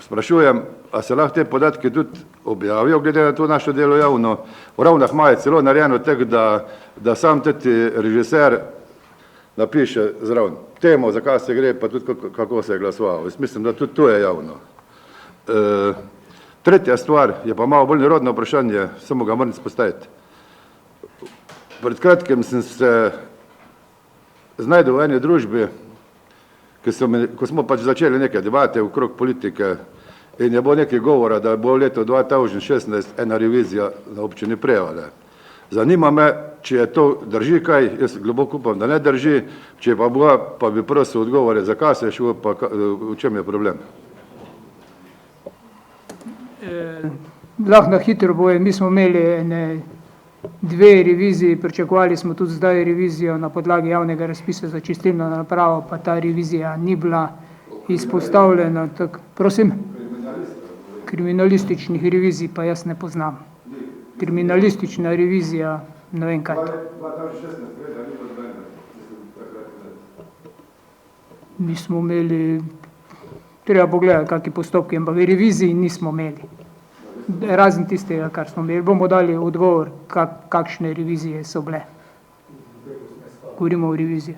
Sprašujem, a se lahko te podatke tudi objavijo, glede na to naše delo javno. V Ravnah imajo celo narejeno tako, da sam tudi režiser napiše zraven temo, za kaj se gre, pa tudi kako se je glasoval. Jaz mislim, da tudi to je javno. Tretja stvar je pa malo bolj nerodno vprašanje, samo ga moram izpostaviti. Pred kratkim sem se znajdel v eni družbi, ko smo pač začeli neke debate okrog politike in je bilo nekaj govora, da bo v letu 2016 ena revizija na občini Prevalje. Zanima me, če je to drži kaj, jaz globoko upam, da ne drži, če pa bo, pa bi prosil odgovore, zakaj se je šlo, pa v čem je problem. Lahko na hitro boje, mi smo imeli 2 reviziji, pričakovali smo tudi zdaj revizijo na podlagi javnega razpisa za čistilno napravo, pa ta revizija ni bila izpostavljena. Prosim? Kriminalističnih revizij pa jaz ne poznam. Kriminalistična revizija, ne vem kaj. Mi smo imeli, treba pogledati, kakšni postopki, ampak reviziji nismo imeli. Razen tistega, kar smo imeli. Bomo dali odgovor, kakšne revizije so bile. Govorimo o reviziji.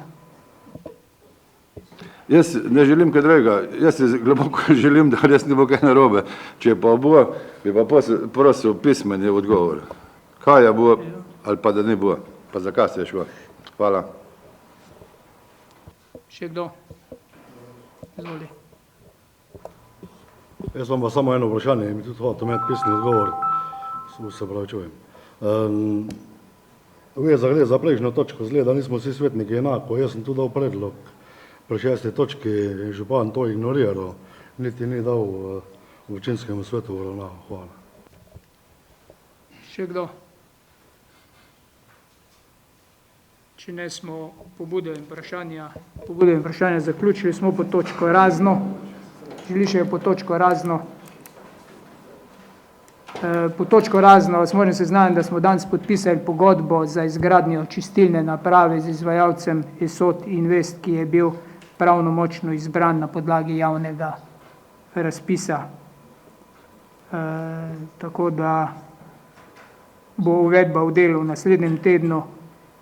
Jaz ne želim kaj drugega, jaz se globoko želim, da res ne bo kaj narobe. Če pa bo, bi pa prosil pismeni odgovor. Kaj je bo ali pa da ne bo, pa zakaj se je šlo. Hvala. Še kdo? Izvoli. Jaz vam pa samo eno vprašanje in mi tudi hotel imeti pisni odgovor, se pravi čujem. Gre za prejšnjo točko, zgleda, nismo vsi svetniki enako, jaz sem tu dal predlog pri 6. točki in župan to ignoriral, niti ni dal v občinskemu svetu uravnavo. Hvala. Še kdo? Če ne smo pobude in vprašanja zaključili, smo po točko razno. Želi še po točko razno. Po točko razno vas moram seznaniti, da smo danes podpisali pogodbo za izgradnjo čistilne naprave z izvajalcem ESOT Invest, ki je bil pravnomočno izbran na podlagi javnega razpisa. Tako da bo uvedba v delo v naslednjem tednu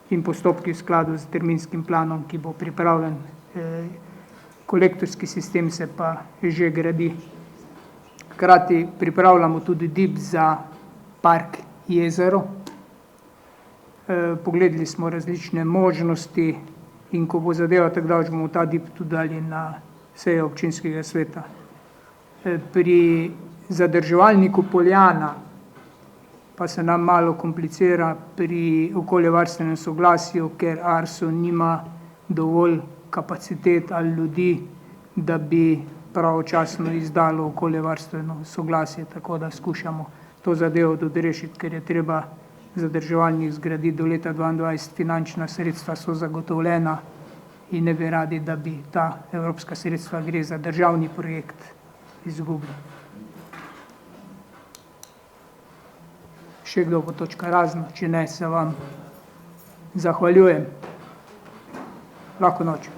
in postopki v skladu z terminskim planom, ki bo pripravljen. Kolektorski sistem se pa že gradi. Hkrati pripravljamo tudi DIP za park Jezero. Pogledali smo različne možnosti in ko bo zadeva tako daleč, bomo ta DIP tudi dali na sejo občinskega sveta. Pri zadrževalniku Poljana pa se nam malo komplicira pri okoljevarstvenem soglasju, ker ARSO nima dovolj kapacitet ali ljudi, da bi pravočasno izdalo okoljevarstveno soglasje, tako da skušamo to zadevo tudi rešiti, ker je treba zadrževalnik zgraditi do leta 2022, finančna sredstva so zagotovljena in ne bi radi, da bi ta evropska sredstva, gre za državni projekt, izgubili. Še kdo bo točka razno, če ne, se vam zahvaljujem. Lahko noč.